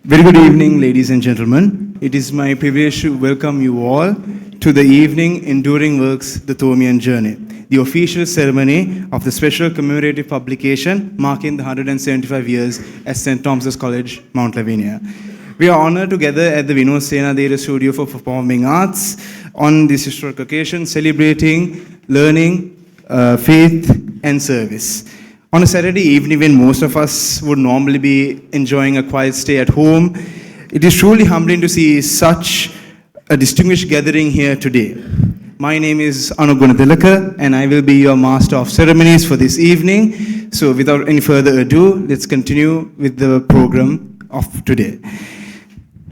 Very good evening, ladies and gentlemen. It is my privilege to welcome you all to the evening Enduring Works, the Thomian Journey, the official ceremony of the special commemorative publication marking the 175 years at St. Thomas's College, Mount Lavinia. We are honored to gather at the Vinod Sena Dera Studio for Performing Arts on this historic occasion, celebrating learning, faith, and service. On a Saturday evening when most of us would normally be enjoying a quiet stay at home, it is truly humbling to see such a distinguished gathering here today. My name is Anugunadilaka and I will be your master of ceremonies for this evening. So without any further ado, let's continue with the program of today.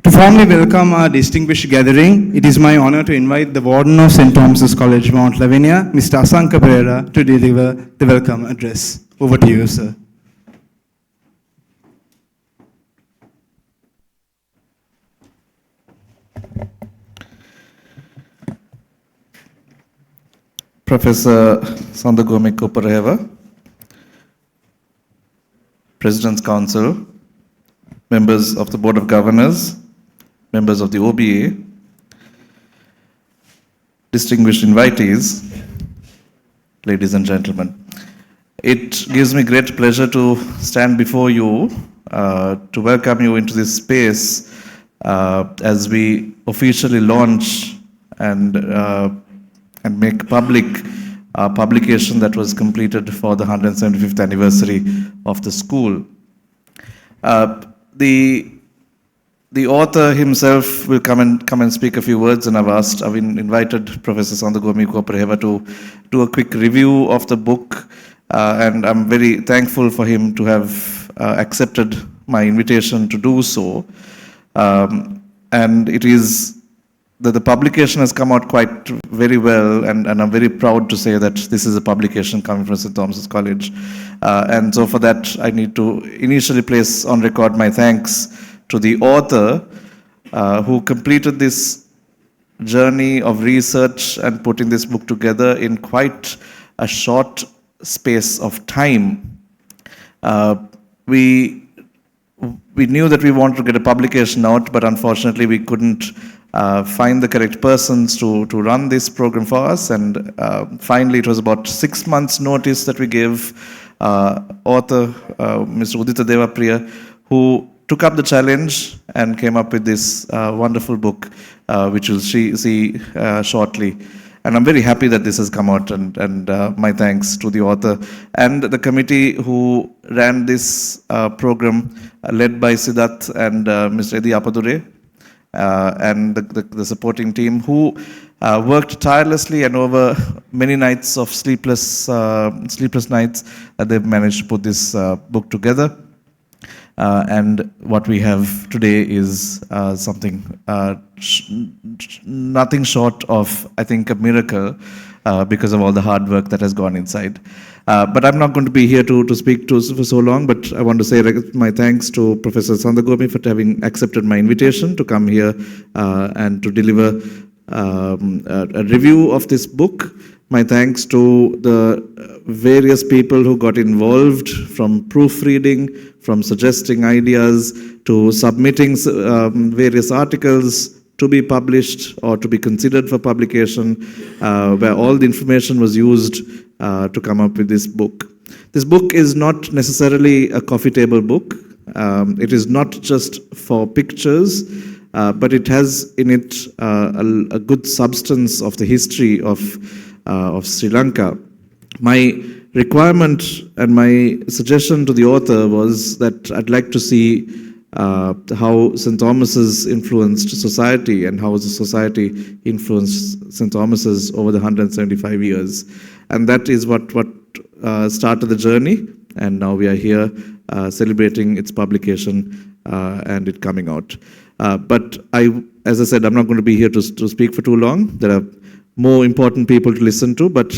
To formally welcome our distinguished gathering, it is my honor to invite the Warden of St. Thomas's College, Mount Lavinia, Mr. Asanka Pereira, to deliver the welcome address. Over to you, sir. Professor Sandagome Kopareva, President's Council, members of the Board of Governors, members of the OBA, distinguished invitees, ladies and gentlemen. It gives me great pleasure to stand before you to welcome you into this space as we officially launch and make public a publication that was completed for the 175th anniversary of the school. The author himself will come and speak a few words, and I've invited Professor Sandagome Kopareva to do a quick review of the book. And I'm very thankful for him to have accepted my invitation to do so. And it is that the publication has come out quite very well, and I'm very proud to say that this is a publication coming from St. Thomas's College. And so for that, I need to initially place on record my thanks to the author who completed this journey of research and putting this book together in quite a short space of time. We knew that we wanted to get a publication out, but unfortunately we couldn't find the correct persons to run this program for us. And finally, it was about 6 months' notice that we gave author Mr. Udita Devapriya, who took up the challenge and came up with this wonderful book, which you'll see shortly. And I'm very happy that this has come out, and my thanks to the author and the committee who ran this program, led by Sidat and Mr. Edi Apadure, and the supporting team who worked tirelessly and over many nights of sleepless nights that they've managed to put this book together. And what we have today is something nothing short of, I think, a miracle because of all the hard work that has gone inside. But I'm not going to be here to speak for so long, but I want to say my thanks to Professor Sandagome for having accepted my invitation to come here and to deliver a review of this book. My thanks to the various people who got involved, from proofreading, from suggesting ideas, to submitting various articles to be published or to be considered for publication, where all the information was used to come up with this book. This book is not necessarily a coffee table book. It is not just for pictures, but it has in it a good substance of the history of Sri Lanka. My requirement and my suggestion to the author was that I'd like to see how St. Thomas's influenced society and how the society influenced St. Thomas's over the 175 years. And that is what started the journey, and now we are here celebrating its publication and it coming out. But as I said, I'm not going to be here to speak for too long. There are more important people to listen to, but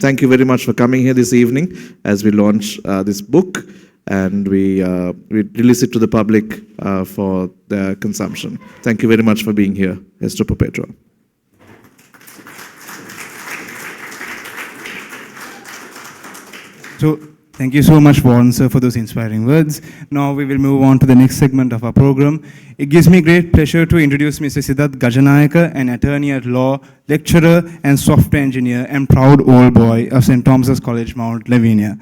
thank you very much for coming here this evening as we launch this book and we release it to the public for their consumption. Thank you very much for being here. Esther Perpetua. So Thank you so much, Warden, sir, for those inspiring words. Now we will move on to the next segment of our program. It gives me great pleasure to introduce Mr. Sidat Gajanayaka, an attorney at law, lecturer and software engineer, and proud old boy of St. Thomas's College, Mount Lavinia.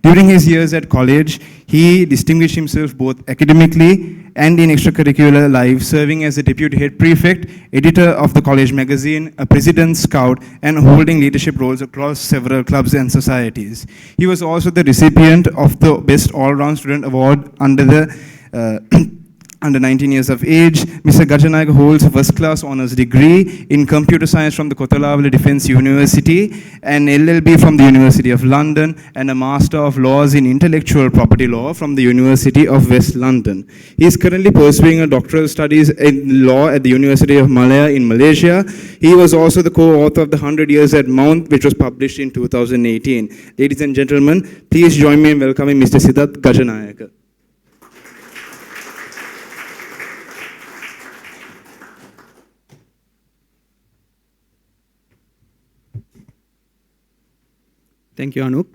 During his years at college, he distinguished himself both academically and in extracurricular life, serving as the deputy head prefect, editor of the college magazine, a president scout, and holding leadership roles across several clubs and societies. He was also the recipient of the Best All-Round Student Award under 19 years of age. Mr. Gajanayaka holds a first-class honors degree in computer science from the Kotalawala Defence University, an LLB from the University of London, and a Master of Laws in Intellectual Property Law from the University of West London. He is currently pursuing a doctoral studies in law at the University of Malaya in Malaysia. He was also the co-author of The 100 Years at Mount, which was published in 2018. Ladies and gentlemen, please join me in welcoming Mr. Sidat Gajanayaka. Thank you, Anup.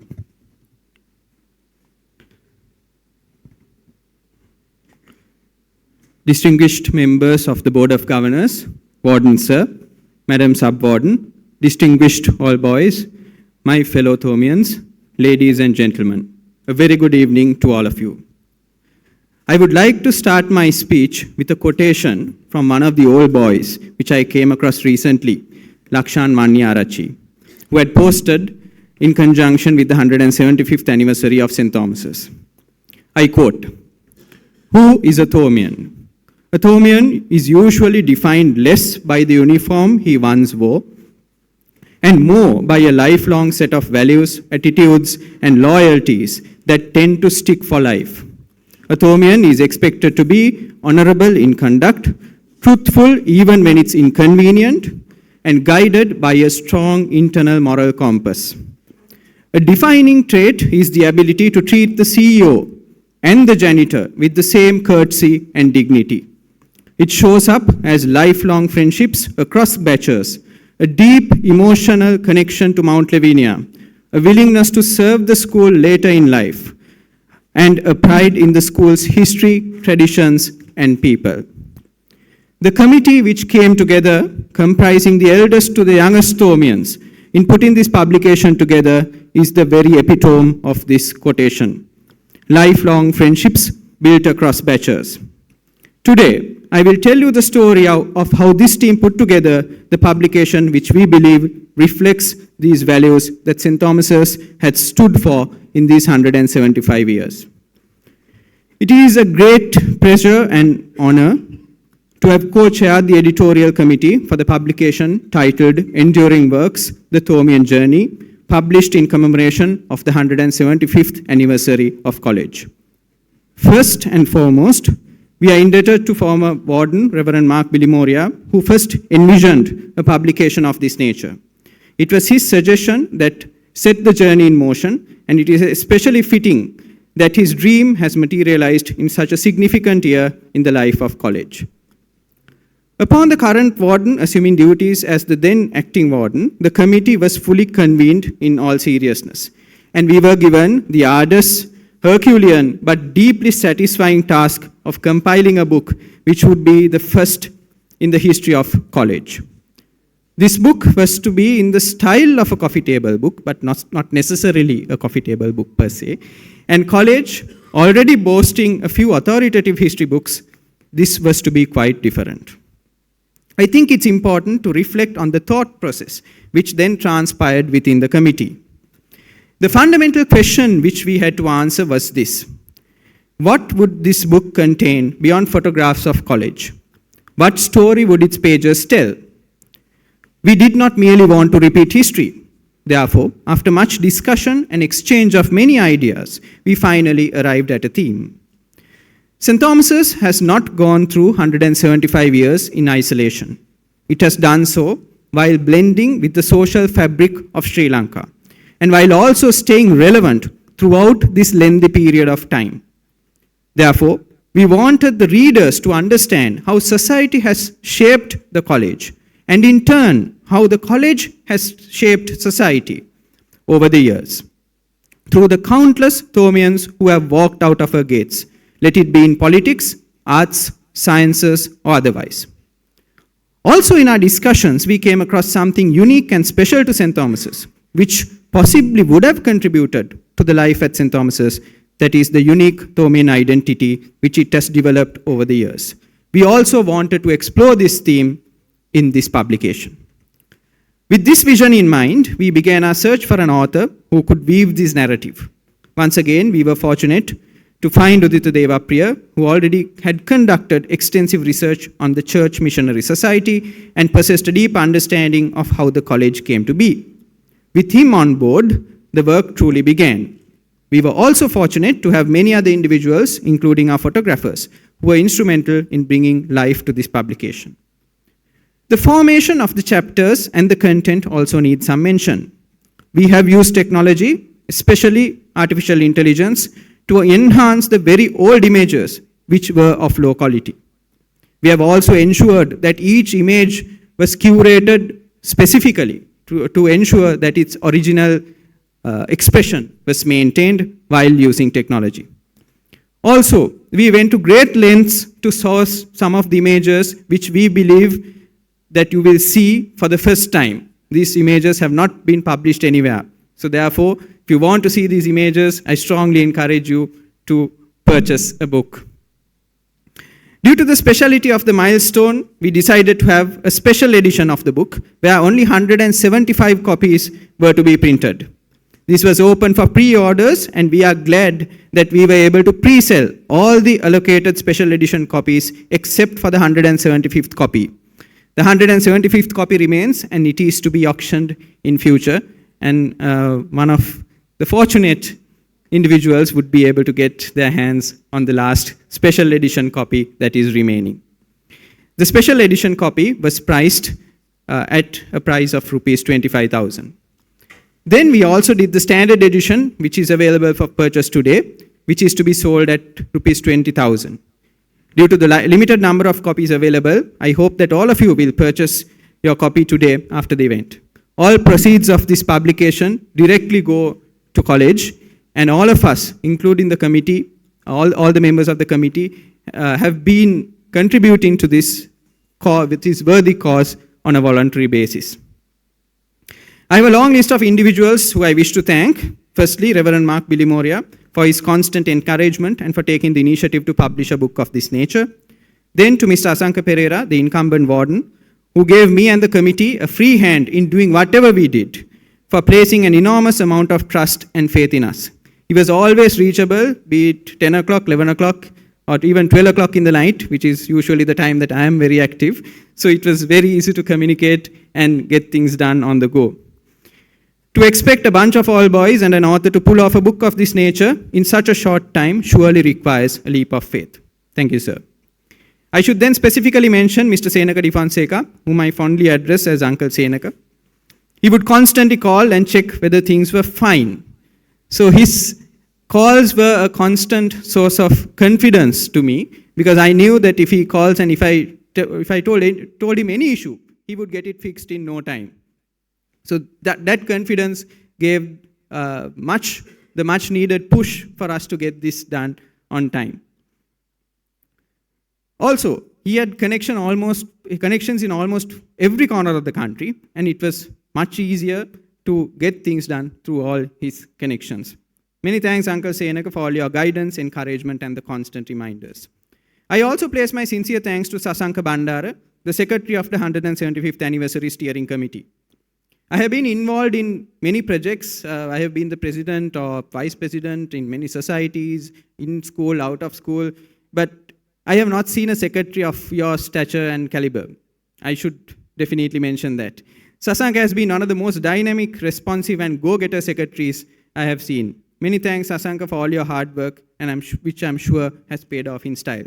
Distinguished members of the Board of Governors, Warden Sir, Madam Sub-Warden, distinguished all boys, my fellow Thomians, ladies and gentlemen, a very good evening to all of you. I would like to start my speech with a quotation from one of the old boys, which I came across recently, Lakshan Manyarachi, who had posted in conjunction with the 175th anniversary of St. Thomas's. I quote, "Who is a Thomian? A Thomian is usually defined less by the uniform he once wore and more by a lifelong set of values, attitudes, and loyalties that tend to stick for life. A Thomian is expected to be honorable in conduct, truthful even when it's inconvenient, and guided by a strong internal moral compass. A defining trait is the ability to treat the CEO and the janitor with the same courtesy and dignity. It shows up as lifelong friendships across batches, a deep emotional connection to Mount Lavinia, a willingness to serve the school later in life, and a pride in the school's history, traditions, and people." The committee which came together, comprising the eldest to the youngest Thomians, in putting this publication together is the very epitome of this quotation. Lifelong friendships built across batches. Today, I will tell you the story of how this team put together the publication which we believe reflects these values that St. Thomas's had stood for in these 175 years. It is a great pleasure and honor to have co-chaired the editorial committee for the publication titled Enduring Works, The Thomian Journey, published in commemoration of the 175th anniversary of college. First and foremost, we are indebted to former Warden, Reverend Mark Bilimoria, who first envisioned a publication of this nature. It was his suggestion that set the journey in motion, and it is especially fitting that his dream has materialized in such a significant year in the life of college. Upon the current warden assuming duties as the then acting warden, the committee was fully convened in all seriousness, and we were given the arduous, Herculean, but deeply satisfying task of compiling a book which would be the first in the history of college. This book was to be in the style of a coffee table book, but not necessarily a coffee table book per se. And college, already boasting a few authoritative history books, this was to be quite different. I think it's important to reflect on the thought process which then transpired within the committee. The fundamental question which we had to answer was this: what would this book contain beyond photographs of college? What story would its pages tell? We did not merely want to repeat history. Therefore, after much discussion and exchange of many ideas, we finally arrived at a theme. St. Thomas's has not gone through 175 years in isolation. It has done so while blending with the social fabric of Sri Lanka, and while also staying relevant throughout this lengthy period of time. Therefore, we wanted the readers to understand how society has shaped the college, and in turn, how the college has shaped society over the years. through the countless Thomians who have walked out of her gates, let it be in politics, arts, sciences, or otherwise. Also in our discussions, we came across something unique and special to St. Thomas's, which possibly would have contributed to the life at St. Thomas's, that is the unique Thomian identity which it has developed over the years. We also wanted to explore this theme in this publication. With this vision in mind, we began our search for an author who could weave this narrative. Once again, we were fortunate to find Udita Deva Priya, who already had conducted extensive research on the Church Missionary Society and possessed a deep understanding of how the college came to be. With him on board, the work truly began. We were also fortunate to have many other individuals, including our photographers, who were instrumental in bringing life to this publication. The formation of the chapters and the content also need some mention. We have used technology, especially artificial intelligence, to enhance the very old images which were of low quality. We have also ensured that each image was curated specifically to ensure that its original expression was maintained while using technology. Also, we went to great lengths to source some of the images which we believe that you will see for the first time. These images have not been published anywhere. So therefore, if you want to see these images, I strongly encourage you to purchase a book. Due to the speciality of the milestone, we decided to have a special edition of the book where only 175 copies were to be printed. This was open for pre-orders, and we are glad that we were able to pre-sell all the allocated special edition copies except for the 175th copy. The 175th copy remains, and it is to be auctioned in future, and one of the fortunate individuals would be able to get their hands on the last special edition copy that is remaining. The special edition copy was priced at a price of rupees 25,000. Then we also did the standard edition, which is available for purchase today, which is to be sold at rupees 20,000. Due to the limited number of copies available, I hope that all of you will purchase your copy today after the event. All proceeds of this publication directly go to college, and all of us, including the committee, all the members of the committee, have been contributing to this worthy cause on a voluntary basis. I have a long list of individuals who I wish to thank. Firstly, Reverend Mark Bilimoria for his constant encouragement and for taking the initiative to publish a book of this nature. Then to Mr. Asanka Pereira, the incumbent warden, who gave me and the committee a free hand in doing whatever we did, for placing an enormous amount of trust and faith in us. He was always reachable, be it 10 o'clock, 11 o'clock, or even 12 o'clock in the night, which is usually the time that I am very active. So it was very easy to communicate and get things done on the go. To expect a bunch of all boys and an author to pull off a book of this nature in such a short time surely requires a leap of faith. Thank you, sir. I should then specifically mention Mr. Senaka Di Fonseca, whom I fondly address as Uncle Senaka. He would constantly call and check whether things were fine. So his calls were a constant source of confidence to me, because I knew that if he calls and if I told him any issue, he would get it fixed in no time. So that confidence gave the much needed push for us to get this done on time. Also, he had connections in almost every corner of the country, and it was much easier to get things done through all his connections. Many thanks, Uncle Senaka, for all your guidance, encouragement, and the constant reminders. I also place my sincere thanks to Sasanka Bandara, the Secretary of the 175th Anniversary Steering Committee. I have been involved in many projects. I have been the president or vice president in many societies, in school, out of school, but I have not seen a secretary of your stature and caliber. I should definitely mention that. Sasanka has been one of the most dynamic, responsive, and go-getter secretaries I have seen. Many thanks, Sasanka, for all your hard work, and which I'm sure has paid off in style.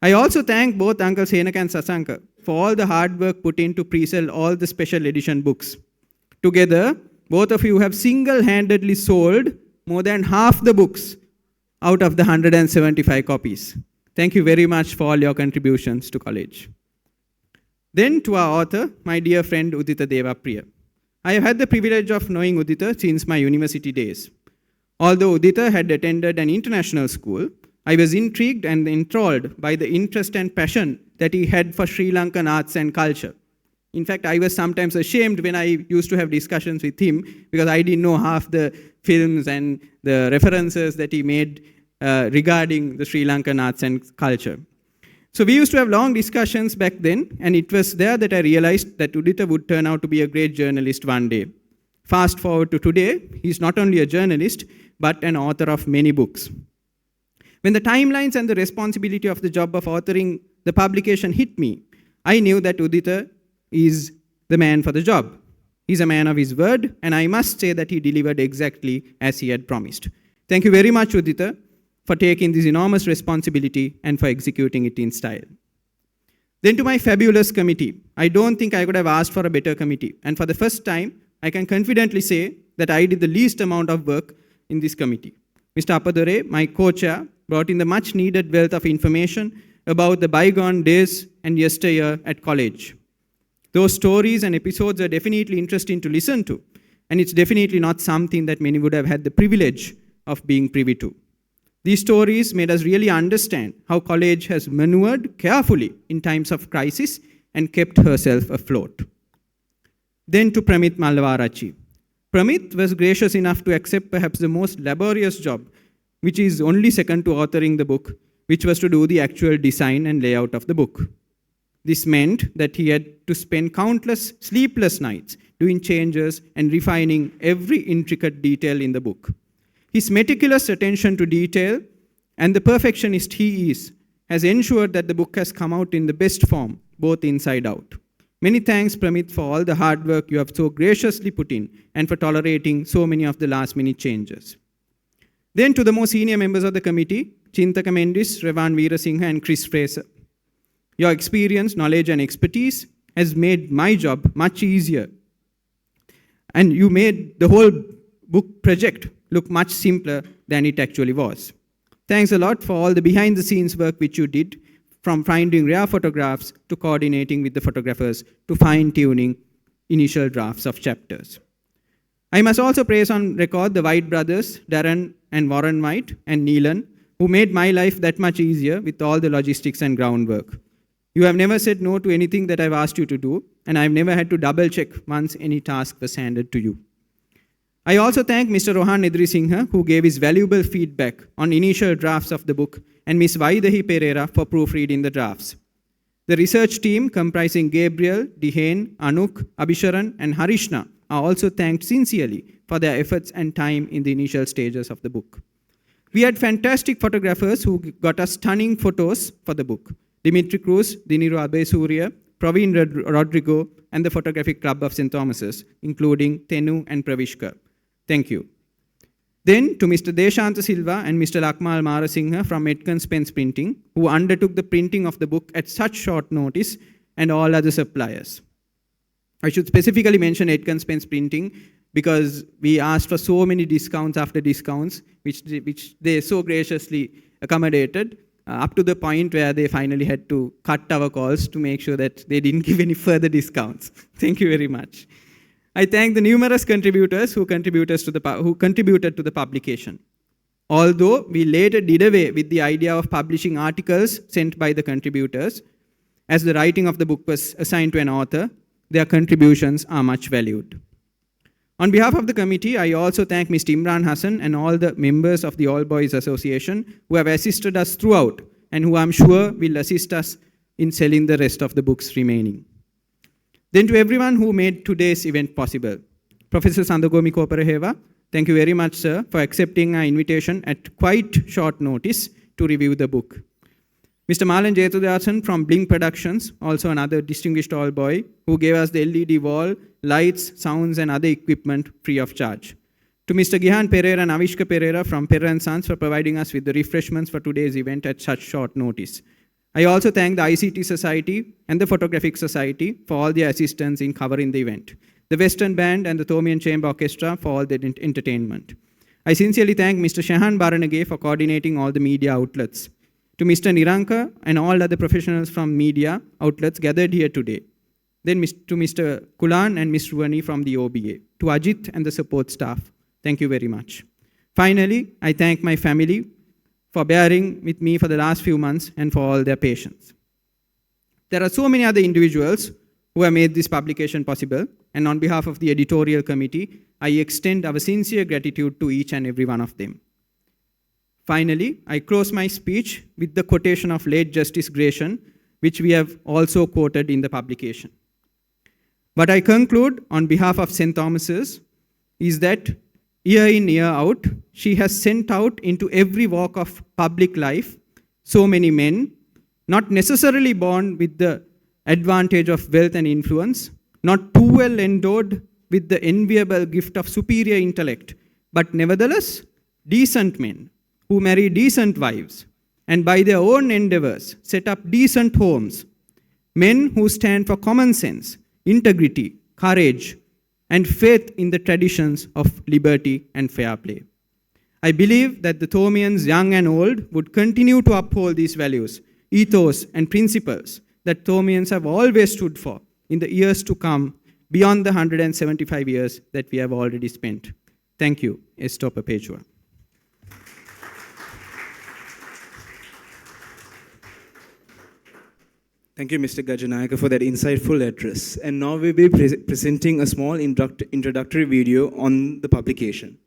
I also thank both Uncle Senaka and Sasanka for all the hard work put in to pre-sell all the special edition books. Together, both of you have single-handedly sold more than half the books out of the 175 copies. Thank you very much for all your contributions to college. Then to our author, my dear friend Udita Deva Priya. I have had the privilege of knowing Udita since my university days. Although Udita had attended an international school, I was intrigued and enthralled by the interest and passion that he had for Sri Lankan arts and culture. In fact, I was sometimes ashamed when I used to have discussions with him because I didn't know half the films and the references that he made regarding the Sri Lankan arts and culture. So we used to have long discussions back then, and it was there that I realized that Udita would turn out to be a great journalist one day. Fast forward to today, he's not only a journalist, but an author of many books. When the timelines and the responsibility of the job of authoring the publication hit me, I knew that Udita is the man for the job. He's a man of his word, and I must say that he delivered exactly as he had promised. Thank you very much, Udita, for taking this enormous responsibility and for executing it in style. Then to my fabulous committee. I don't think I could have asked for a better committee. And for the first time, I can confidently say that I did the least amount of work in this committee. Mr. Appadore, my co-chair, brought in the much needed wealth of information about the bygone days and yesteryear at college. Those stories and episodes are definitely interesting to listen to, and it's definitely not something that many would have had the privilege of being privy to. These stories made us really understand how college has maneuvered carefully in times of crisis and kept herself afloat. Then to Pramit Mallavarachi. Pramit was gracious enough to accept perhaps the most laborious job, which is only second to authoring the book, which was to do the actual design and layout of the book. This meant that he had to spend countless sleepless nights doing changes and refining every intricate detail in the book. His meticulous attention to detail and the perfectionist he is has ensured that the book has come out in the best form, both inside out. Many thanks, Pramit, for all the hard work you have so graciously put in and for tolerating so many of the last-minute changes. Then to the more senior members of the committee, Chintaka Mendis, Revan Veerasinghe, and Chris Fraser. Your experience, knowledge, and expertise has made my job much easier. And you made the whole book project look much simpler than it actually was. Thanks a lot for all the behind-the-scenes work which you did, from finding rare photographs to coordinating with the photographers to fine-tuning initial drafts of chapters. I must also praise on record the White brothers, Darren and Warren White and Neelan, who made my life that much easier with all the logistics and groundwork. You have never said no to anything that I've asked you to do, and I've never had to double-check once any task was handed to you. I also thank Mr. Rohan Edrisinghe, who gave his valuable feedback on initial drafts of the book, and Ms. Vaidehi Pereira for proofreading the drafts. The research team comprising Gabriel, Dehane, Anuk, Abhisharan, and Harishna are also thanked sincerely for their efforts and time in the initial stages of the book. We had fantastic photographers who got us stunning photos for the book. Dimitri Cruz, Diniru Abesurya, Praveen Rodrigo, and the Photographic Club of St. Thomas's, including Tenu and Pravishkar. Thank you. Then to Mr. Deshanta Silva and Mr. Lakmal Marasinghe from Edkins Pens Printing, who undertook the printing of the book at such short notice, and all other suppliers. I should specifically mention Edkins Pens Printing because we asked for so many discounts after discounts, which they so graciously accommodated, up to the point where they finally had to cut our calls to make sure that they didn't give any further discounts. Thank you very much. I thank the numerous contributors who contributed to the publication. Although we later did away with the idea of publishing articles sent by the contributors, as the writing of the book was assigned to an author, their contributions are much valued. On behalf of the committee, I also thank Mr. Imran Hassan and all the members of the All Boys Association who have assisted us throughout and who I'm sure will assist us in selling the rest of the books remaining. Then to everyone who made today's event possible. Professor Sandagomi Koparaheva, thank you very much, sir, for accepting our invitation at quite short notice to review the book. Mr. Malan Jayatudasan from Blink Productions, also another distinguished all boy, who gave us the LED wall, lights, sounds, and other equipment free of charge. To Mr. Gihan Pereira and Avishka Pereira from Pereira & Sons for providing us with the refreshments for today's event at such short notice. I also thank the ICT Society and the Photographic Society for all their assistance in covering the event, the Western Band and the Thomian Chamber Orchestra for all their entertainment. I sincerely thank Mr. Shahan Baranage for coordinating all the media outlets. To Mr. Niranka and all other professionals from media outlets gathered here today. Then to Mr. Kulan and Ms. Ruani from the OBA. To Ajit and the support staff, thank you very much. Finally, I thank my family for bearing with me for the last few months and for all their patience. There are so many other individuals who have made this publication possible, and on behalf of the editorial committee, I extend our sincere gratitude to each and every one of them. Finally, I close my speech with the quotation of late Justice Gratian, which we have also quoted in the publication. What I conclude on behalf of St. Thomas's is that year in, year out, she has sent out into every walk of public life so many men, not necessarily born with the advantage of wealth and influence, not too well endowed with the enviable gift of superior intellect, but nevertheless decent men who marry decent wives and by their own endeavors set up decent homes, men who stand for common sense, integrity, courage, and faith in the traditions of liberty and fair play. I believe that the Thomians, young and old, would continue to uphold these values, ethos, and principles that Thomians have always stood for in the years to come, beyond the 175 years that we have already spent. Thank you. Esto perpetua. Thank you, Mr. Gajanayaka, for that insightful address. And now we'll be presenting a small introductory video on the publication.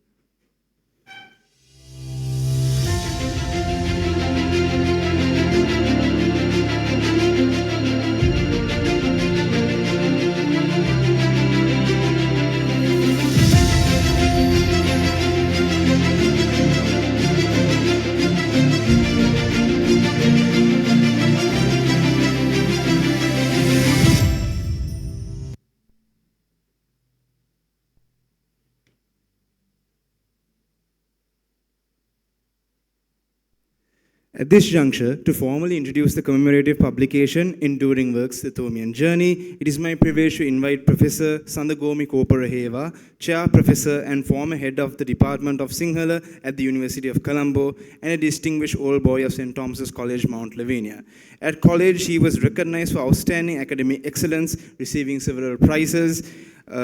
At this juncture, to formally introduce the commemorative publication, Enduring Works, The Thomian Journey, it is my privilege to invite Professor Sandagomi Koparaheva, Chair Professor and former Head of the Department of Sinhala at the University of Colombo, and a distinguished old boy of St. Thomas's College, Mount Lavinia. At college, he was recognized for outstanding academic excellence, receiving several prizes,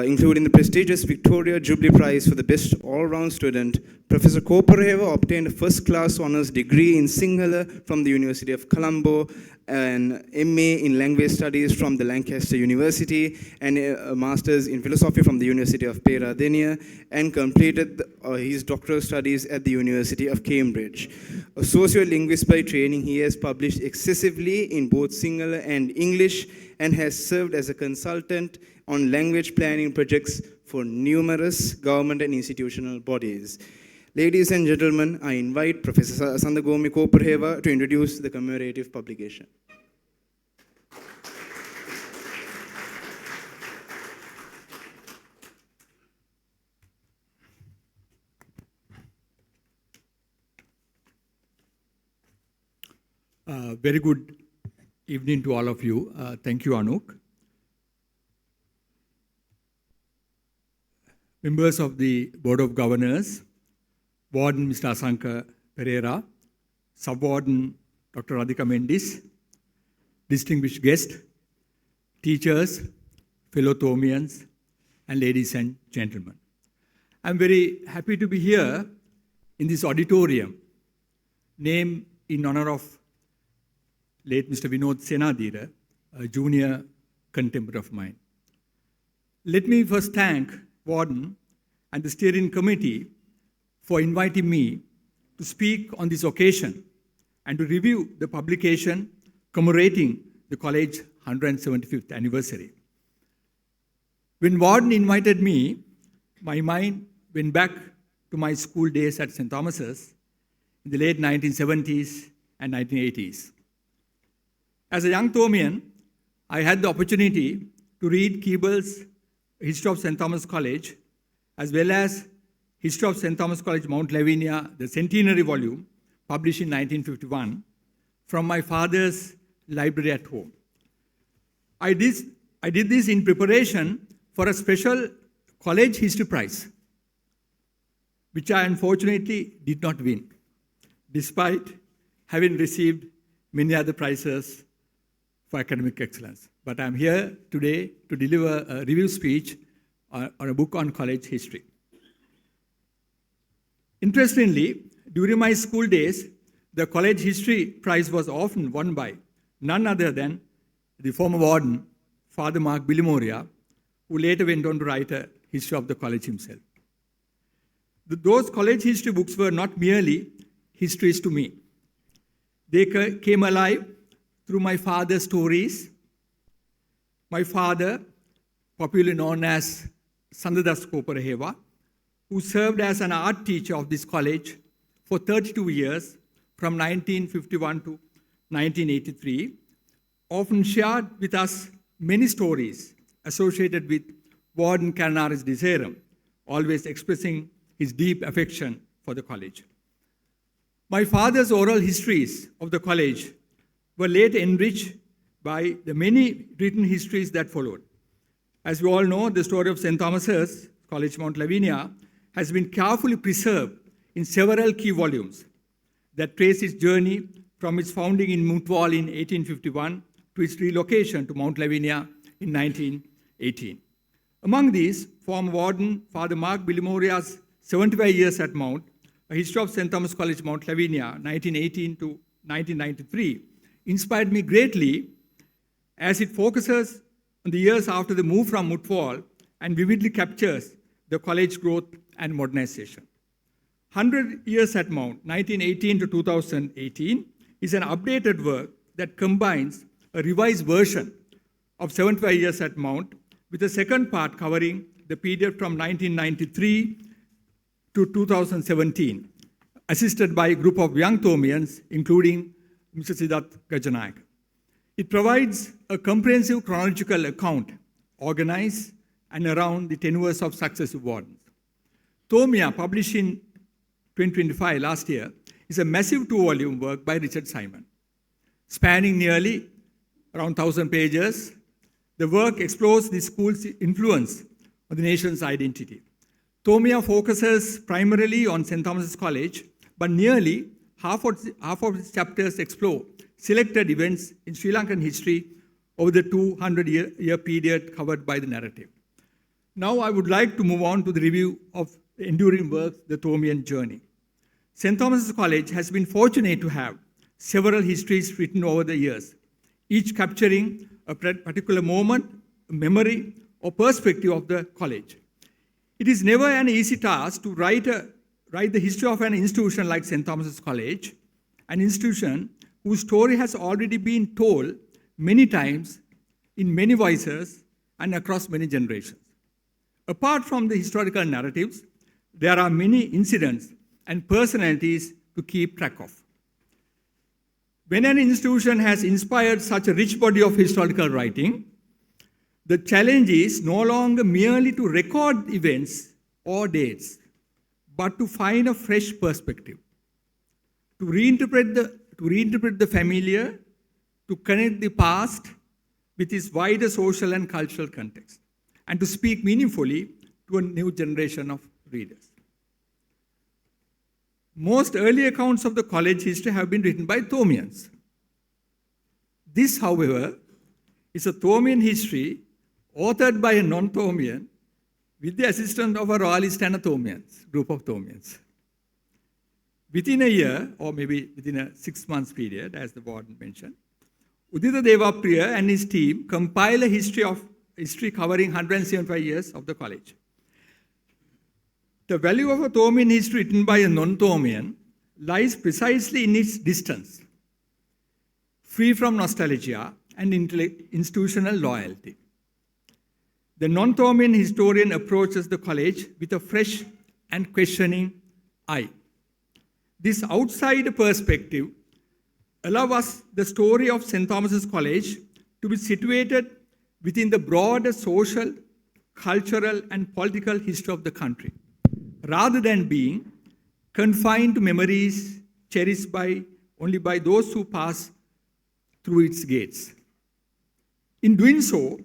including the prestigious Victoria Jubilee Prize for the Best All-Round Student. Professor Koparaheva obtained a first-class honors degree in Sinhala from the University of Colombo, an MA in Language Studies from the Lancaster University, and a master's in philosophy from the University of Peradeniya, and completed his doctoral studies at the University of Cambridge. A sociolinguist by training, he has published excessively in both Sinhala and English, and has served as a consultant on language planning projects for numerous government and institutional bodies. Ladies and gentlemen, I invite Professor Sandagomi Koparaheva to introduce the commemorative publication. Very good evening to all of you. Thank you, Anuk. Members of the Board of Governors, Warden Mr. Asanka Pereira, Sub-Warden Dr. Radhika Mendis, distinguished guests, teachers, fellow Thomians, and ladies and gentlemen. I'm very happy to be here in this auditorium, named in honor of late Mr. Vinod Senadira, a junior contemporary of mine. Let me first thank Warden and the steering committee for inviting me to speak on this occasion and to review the publication commemorating the college's 175th anniversary. When Warden invited me, my mind went back to my school days at St. Thomas's in the late 1970s and 1980s. As a young Thomian, I had the opportunity to read Keeble's History of St. Thomas College, as well as History of St. Thomas College, Mount Lavinia, the centenary volume, published in 1951, from my father's library at home. I did this in preparation for a special college history prize, which I unfortunately did not win, despite having received many other prizes for academic excellence. But I'm here today to deliver a review speech on a book on college history. Interestingly, during my school days, the college history prize was often won by none other than the former warden, Father Mark Billimoria, who later went on to write a history of the college himself. Those college history books were not merely histories to me. They came alive through my father's stories. My father, popularly known as Sandadas Koparaheva, who served as an art teacher of this college for 32 years, from 1951 to 1983, often shared with us many stories associated with Warden Karnara's Deserum, always expressing his deep affection for the college. My father's oral histories of the college were later enriched by the many written histories that followed. As we all know, the story of St. Thomas's College, Mount Lavinia, has been carefully preserved in several key volumes that trace its journey from its founding in Mutwal in 1851 to its relocation to Mount Lavinia in 1918. Among these, former Warden Father Mark Billimoria's 75 years at Mount, a history of St. Thomas College, Mount Lavinia, 1918 to 1993, inspired me greatly as it focuses on the years after the move from Mutwal and vividly captures the college growth and modernization. 100 Years at Mount, 1918 to 2018, is an updated work that combines a revised version of 75 Years at Mount with a second part covering the period from 1993 to 2017, assisted by a group of young Thomians, including Mr. Sidat Gajanayaka. It provides a comprehensive chronological account organized and around the tenures of successive wardens. Thomia, published in 2025 last year, is a massive two-volume work by Richard Simon. Spanning nearly around 1,000 pages, the work explores the school's influence on the nation's identity. Thomia focuses primarily on St. Thomas's College, but nearly half of its chapters explore selected events in Sri Lankan history over the 200-year period covered by the narrative. Now I would like to move on to the review of the enduring works, The Thomian Journey. St. Thomas's College has been fortunate to have several histories written over the years, each capturing a particular moment, memory, or perspective of the college. It is never an easy task to write the history of an institution like St. Thomas's College, an institution whose story has already been told many times in many voices and across many generations. Apart from the historical narratives, there are many incidents and personalities to keep track of. When an institution has inspired such a rich body of historical writing, the challenge is no longer merely to record events or dates, but to find a fresh perspective, to reinterpret the familiar, to connect the past with its wider social and cultural context, and to speak meaningfully to a new generation of readers. Most early accounts of the college history have been written by Thomians. This, however, is a Thomian history authored by a non-Thomian with the assistance of a royalist and a Thomians, group of Thomians. Within a year, or maybe within a 6 months period, as the warden mentioned, Udita Devapriya and his team compile a history covering 175 years of the college. The value of a Thomian history written by a non-Thomian lies precisely in its distance, free from nostalgia and institutional loyalty. The non-Thomian historian approaches the college with a fresh and questioning eye. This outside perspective allows the story of St. Thomas's College to be situated within the broader social, cultural, and political history of the country, rather than being confined to memories cherished only by those who pass through its gates. In doing so,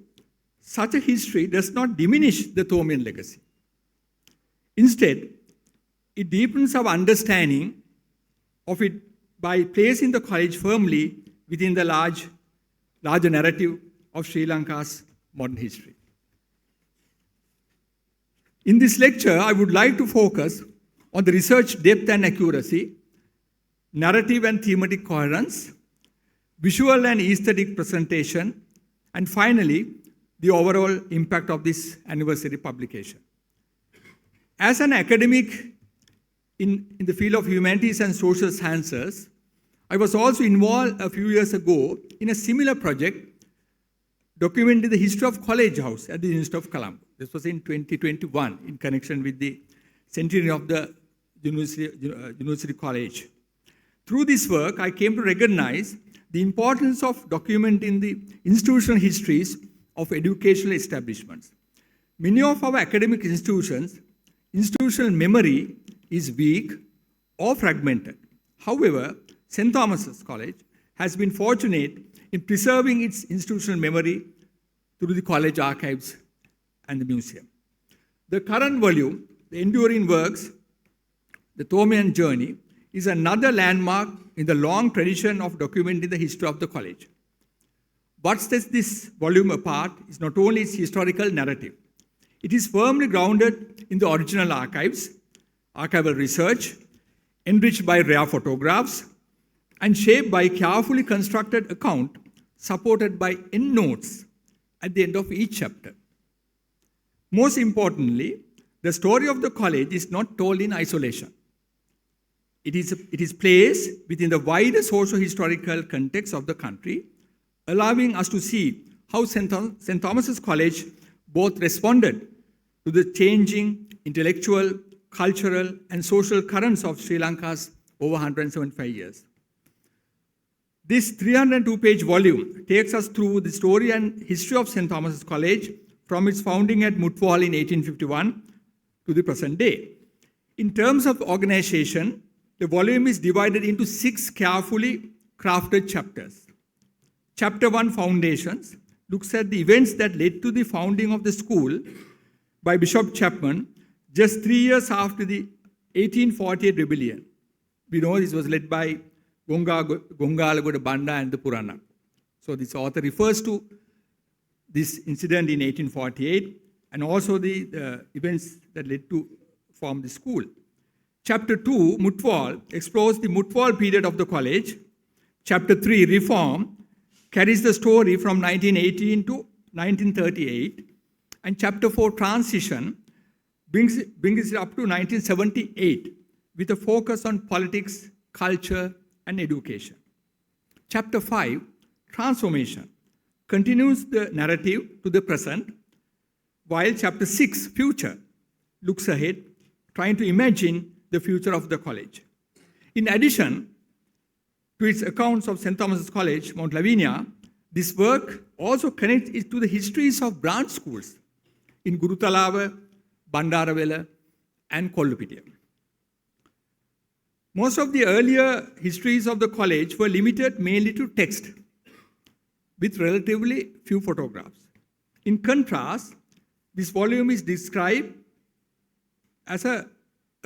such a history does not diminish the Thomian legacy. Instead, it deepens our understanding of it by placing the college firmly within the larger narrative of Sri Lanka's modern history. In this lecture, I would like to focus on the research depth and accuracy, narrative and thematic coherence, visual and aesthetic presentation, and finally, the overall impact of this anniversary publication. As an academic in the field of humanities and social sciences, I was also involved a few years ago in a similar project documenting the history of College House at the University of Colombo. This was in 2021 in connection with the centenary of the University College. Through this work, I came to recognize the importance of documenting the institutional histories of educational establishments. Many of our academic institutions, institutional memory is weak or fragmented. However, St. Thomas's College has been fortunate in preserving its institutional memory through the college archives and the museum. The current volume, The Enduring Works, The Thomian Journey, is another landmark in the long tradition of documenting the history of the college. What sets this volume apart is not only its historical narrative. It is firmly grounded in the original archives, archival research, enriched by rare photographs, and shaped by carefully constructed account supported by endnotes at the end of each chapter. Most importantly, the story of the college is not told in isolation. It is placed within the wider socio-historical context of the country, allowing us to see how St. Thomas's College both responded to the changing intellectual, cultural, and social currents of Sri Lanka's over 175 years. This 302-page volume takes us through the story and history of St. Thomas's College from its founding at Mutwal in 1851 to the present day. In terms of organization, the volume is divided into 6 carefully crafted chapters. Chapter 1, Foundations, looks at the events that led to the founding of the school by Bishop Chapman just 3 years after the 1848 rebellion. We know this was led by Gongalagoda Banda and the Purana. So this author refers to this incident in 1848 and also the events that led to form the school. Chapter 2, Mutwal, explores the Mutwal period of the college. Chapter 3, Reform, carries the story from 1918 to 1938. And Chapter 4, Transition, brings it up to 1978 with a focus on politics, culture, and education. Chapter 5, Transformation, continues the narrative to the present, while Chapter 6, Future, looks ahead, trying to imagine the future of the college. In addition to its accounts of St. Thomas's College, Mount Lavinia, this work also connects it to the histories of branch schools in Gurutalava, Bandaravela, and Kollupitiya. Most of the earlier histories of the college were limited mainly to text, with relatively few photographs. In contrast, this volume is described as a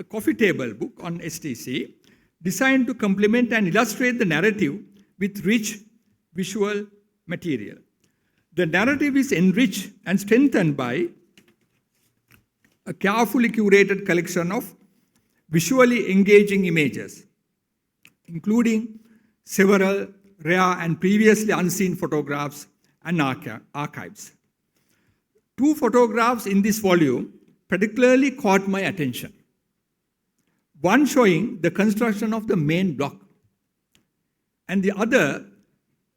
coffee table book on STC, designed to complement and illustrate the narrative with rich visual material. The narrative is enriched and strengthened by a carefully curated collection of visually engaging images, including several rare and previously unseen photographs and archives. 2 photographs in this volume particularly caught my attention. One showing the construction of the main block, and the other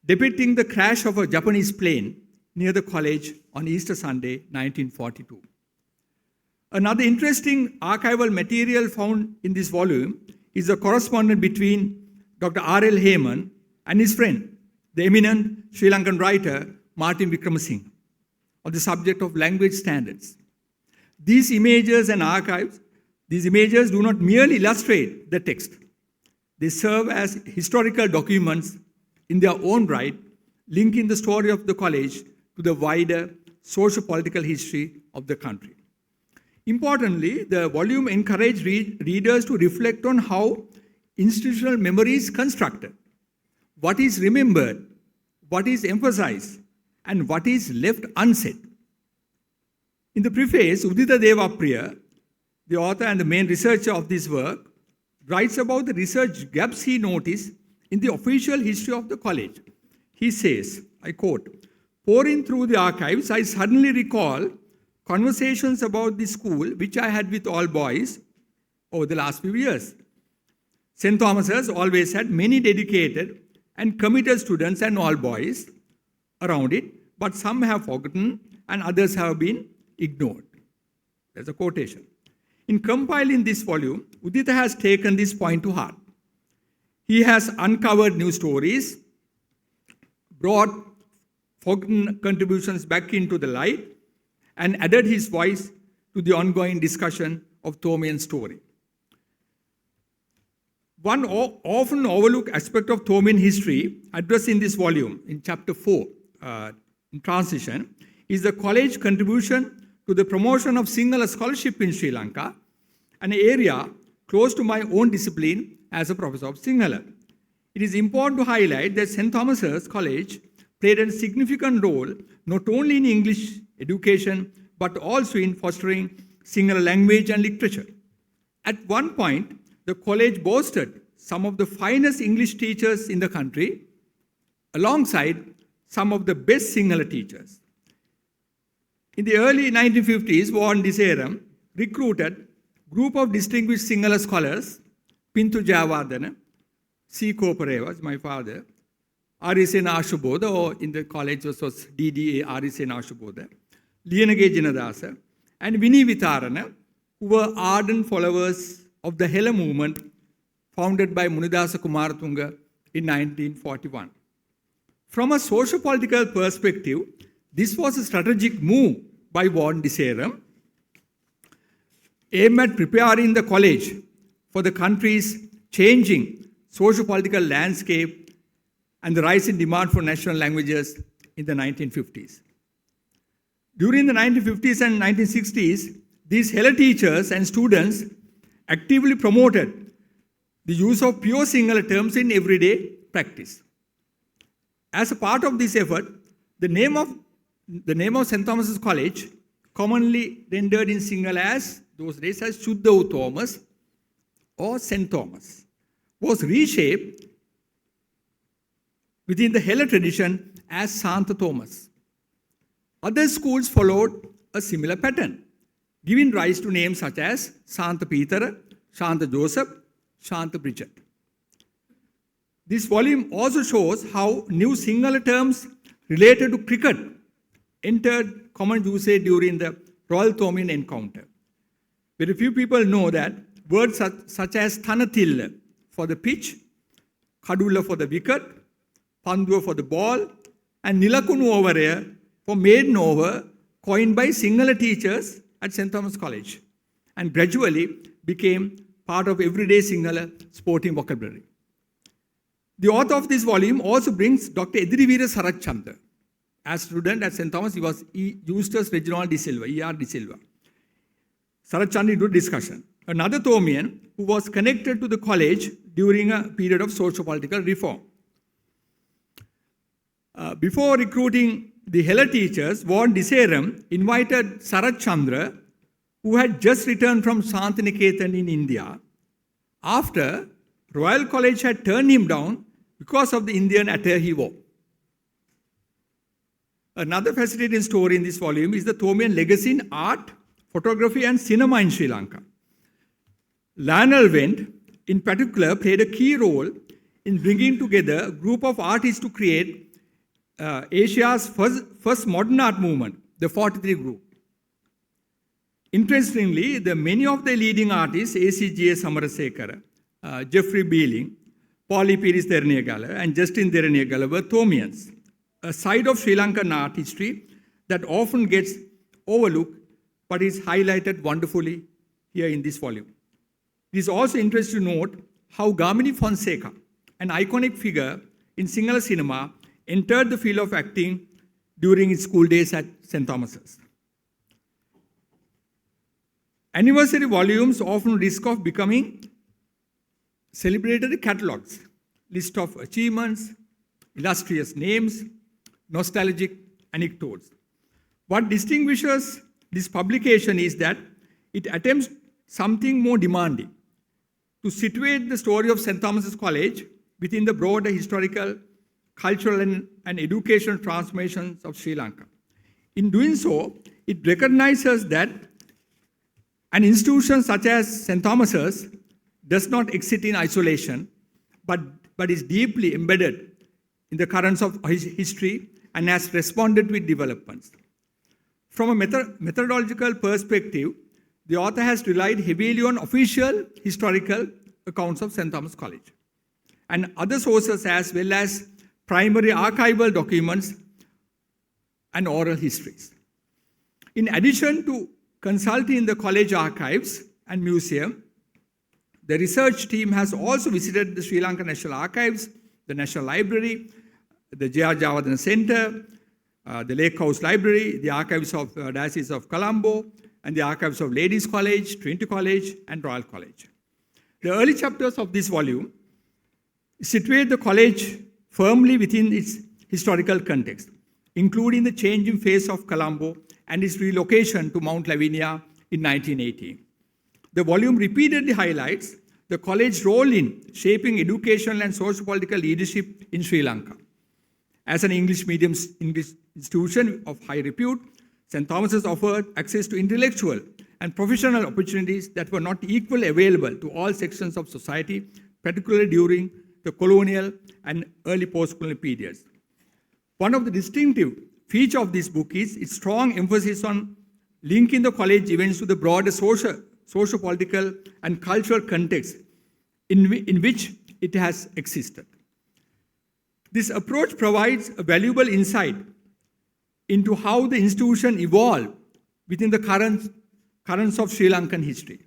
depicting the crash of a Japanese plane near the college on Easter Sunday, 1942. Another interesting archival material found in this volume is a correspondence between Dr. R.L. Heyman and his friend, the eminent Sri Lankan writer Martin Wickramasinghe, on the subject of language standards. These images and archives, these images do not merely illustrate the text. They serve as historical documents in their own right, linking the story of the college to the wider socio-political history of the country. Importantly, the volume encouraged readers to reflect on how institutional memory is constructed, what is remembered, what is emphasized, and what is left unsaid. In the preface, Udita Devapriya, the author and the main researcher of this work, writes about the research gaps he noticed in the official history of the college. He says, I quote, "Pouring through the archives, I suddenly recall conversations about the school which I had with all boys over the last few years. St. Thomas's always had many dedicated and committed students and all boys around it, but some have forgotten and others have been ignored." There's a quotation. In compiling this volume, Udita has taken this point to heart. He has uncovered new stories, brought forgotten contributions back into the light, and added his voice to the ongoing discussion of Thomian's story. One often overlooked aspect of Thomian history addressed in this volume, in chapter 4, in transition, is the college contribution to the promotion of Sinhala scholarship in Sri Lanka, an area close to my own discipline as a professor of Sinhala. It is important to highlight that St. Thomas's College played a significant role not only in English education but also in fostering Sinhala language and literature. At one point, the college boasted some of the finest English teachers in the country, alongside some of the best Sinhala teachers. In the early 1950s, Warden recruited a group of distinguished Sinhala scholars, Pintu Jayawardena, C. Kopareva, my father, Arisena Ashubodha, or in the college was DDA Arisena Ashubodha, Liyanage Jinadasa, and Vinny Vitarana, who were ardent followers of the Hela movement founded by Munidasa Kumaratunga in 1941. From a socio-political perspective, this was a strategic move by Warden aimed at preparing the college for the country's changing socio-political landscape and the rise in demand for national languages in the 1950s. During the 1950s and 1960s, these Hela teachers and students actively promoted the use of pure Sinhala terms in everyday practice. As a part of this effort, the name of St. Thomas's College, commonly rendered in Sinhala as those days as Shuddha Thomas or St. Thomas, was reshaped within the Hela tradition as Santa Thomas. Other schools followed a similar pattern, giving rise to names such as Santa Peter, Santa Joseph, Santa Bridget. This volume also shows how new Sinhala terms related to cricket entered common usage during the Royal Thomian encounter. Very few people know that words such as Thanathilla for the pitch, Kadula for the wicket, Panduwa for the ball, and Nilakunu over for maiden over, coined by Sinhala teachers at St. Thomas College, and gradually became part of everyday Sinhala sporting vocabulary. The author of this volume also brings Dr. Edrivira Sarat Chandra. As student at St. Thomas, he was Eustace Reginald De Silva, E.R. De Silva. Sarat Chandra did discussion. Another Thomian who was connected to the college during a period of socio-political reform. Before recruiting the Hela teachers, Warden invited Sarat Chandra, who had just returned from Santiniketan in India, after Royal College had turned him down because of the Indian attire he wore. Another fascinating story in this volume is the Thomian legacy in art, photography, and cinema in Sri Lanka. Lionel Wendt, in particular, played a key role in bringing together a group of artists to create Asia's first modern art movement, the 43 Group. Interestingly, many of the leading artists, A.C.G.A. Samarasekara, Jeffrey Beeling, Polly Piris Deraniyagala, and Justin Deraniyagala were Thomians, a side of Sri Lankan art history that often gets overlooked but is highlighted wonderfully here in this volume. It is also interesting to note how Gamini Fonseca, an iconic figure in Sinhala cinema, entered the field of acting during his school days at St. Thomas's. Anniversary volumes often risk of becoming celebratory catalogues, list of achievements, illustrious names, nostalgic anecdotes. What distinguishes this publication is that it attempts something more demanding: to situate the story of St. Thomas's College within the broader historical, cultural, and educational transformations of Sri Lanka. In doing so, it recognizes that an institution such as St. Thomas's does not exist in isolation, but is deeply embedded in the currents of history and has responded with developments. From a methodological perspective, the author has relied heavily on official historical accounts of St. Thomas College and other sources, as well as primary archival documents and oral histories. In addition to consulting the college archives and museum, the research team has also visited the Sri Lanka National Archives, the National Library, the J.R. Jayawardena Centre, the Lake House Library, the archives of Diocese of Colombo, and the archives of Ladies College, Trinity College, and Royal College. The early chapters of this volume situate the college firmly within its historical context, including the changing face of Colombo and its relocation to Mount Lavinia in 1918. The volume repeatedly highlights the college's role in shaping educational and socio-political leadership in Sri Lanka. As an English medium institution of high repute, St. Thomas's offered access to intellectual and professional opportunities that were not equally available to all sections of society, particularly during the colonial and early post-colonial periods. One of the distinctive features of this book is its strong emphasis on linking the college events to the broader socio-political and cultural context in which it has existed. This approach provides a valuable insight into how the institution evolved within the currents of Sri Lankan history.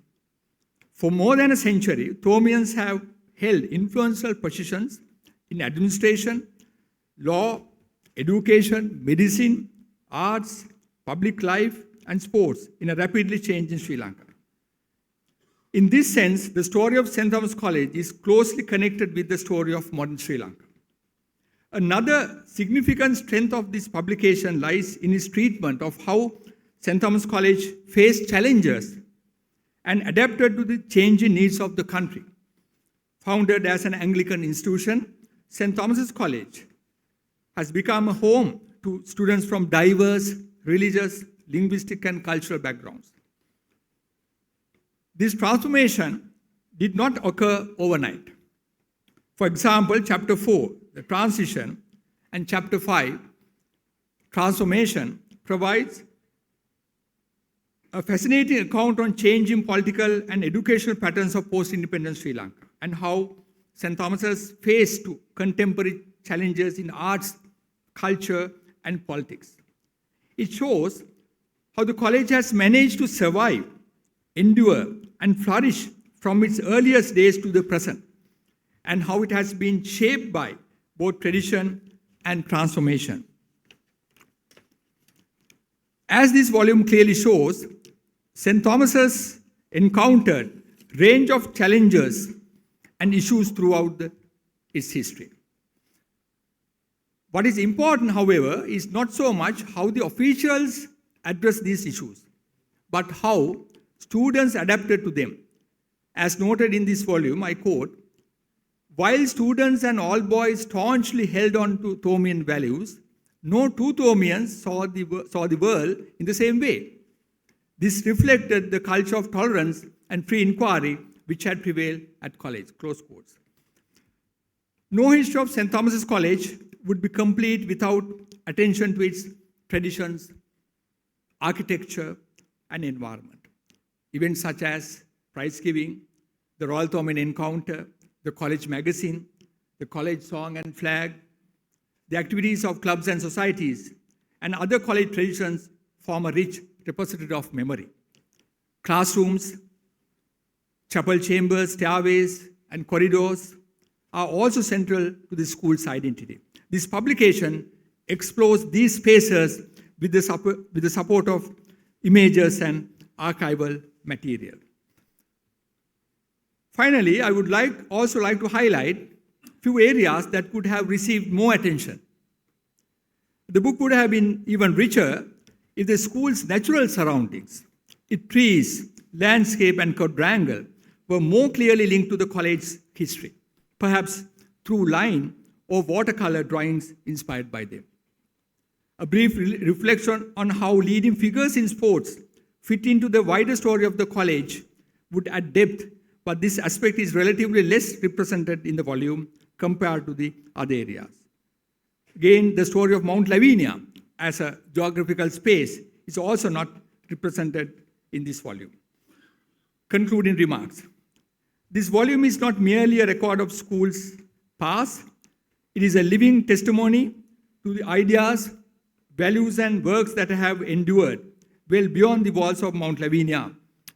For more than a century, Thomians have held influential positions in administration, law, education, medicine, arts, public life, and sports in a rapidly changing Sri Lanka. In this sense, the story of St. Thomas College is closely connected with the story of modern Sri Lanka. Another significant strength of this publication lies in its treatment of how St. Thomas College faced challenges and adapted to the changing needs of the country. Founded as an Anglican institution, St. Thomas's College has become a home to students from diverse religious, linguistic, and cultural backgrounds. This transformation did not occur overnight. For example, Chapter 4, the transition, and Chapter 5, transformation, provides a fascinating account on changing political and educational patterns of post-independence Sri Lanka and how St. Thomas's faced to contemporary challenges in arts, culture, and politics. It shows how the college has managed to survive, endure, and flourish from its earliest days to the present, and how it has been shaped by both tradition and transformation. As this volume clearly shows, St. Thomas's encountered a range of challenges and issues throughout its history. What is important, however, is not so much how the officials address these issues, but how students adapted to them. As noted in this volume, I quote, "While students and all boys staunchly held on to Thomian values, no two Thomians saw the world in the same way. This reflected the culture of tolerance and free inquiry which had prevailed at college." Close quotes. No history of St. Thomas's College would be complete without attention to its traditions, architecture, and environment. Events such as prize giving, the Royal Thomian Encounter, the college magazine, the college song and flag, the activities of clubs and societies, and other college traditions form a rich repository of memory. Classrooms, chapel chambers, stairways, and corridors are also central to the school's identity. This publication explores these spaces with the support of images and archival material. Finally, I would also like to highlight a few areas that could have received more attention. The book would have been even richer if the school's natural surroundings, its trees, landscape, and quadrangle were more clearly linked to the college's history, perhaps through line or watercolor drawings inspired by them. A brief reflection on how leading figures in sports fit into the wider story of the college would add depth, but this aspect is relatively less represented in the volume compared to the other areas. Again, the story of Mount Lavinia as a geographical space is also not represented in this volume. Concluding remarks. This volume is not merely a record of schools past, it is a living testimony to the ideas, values, and works that have endured well beyond the walls of Mount Lavinia,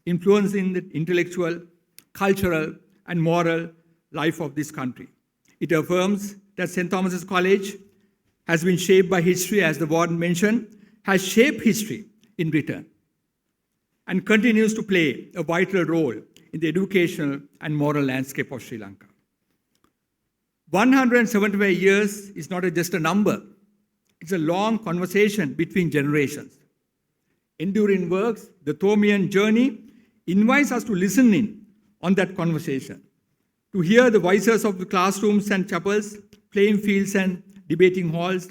influencing the intellectual, cultural, and moral life of this country. It affirms that St. Thomas's College has been shaped by history, as the Warden mentioned, has shaped history in return, and continues to play a vital role in the educational and moral landscape of Sri Lanka. 175 years is not just a number, it's a long conversation between generations. Enduring works, the Thomian journey, invites us to listen in on that conversation, to hear the voices of the classrooms and chapels, playing fields and debating halls,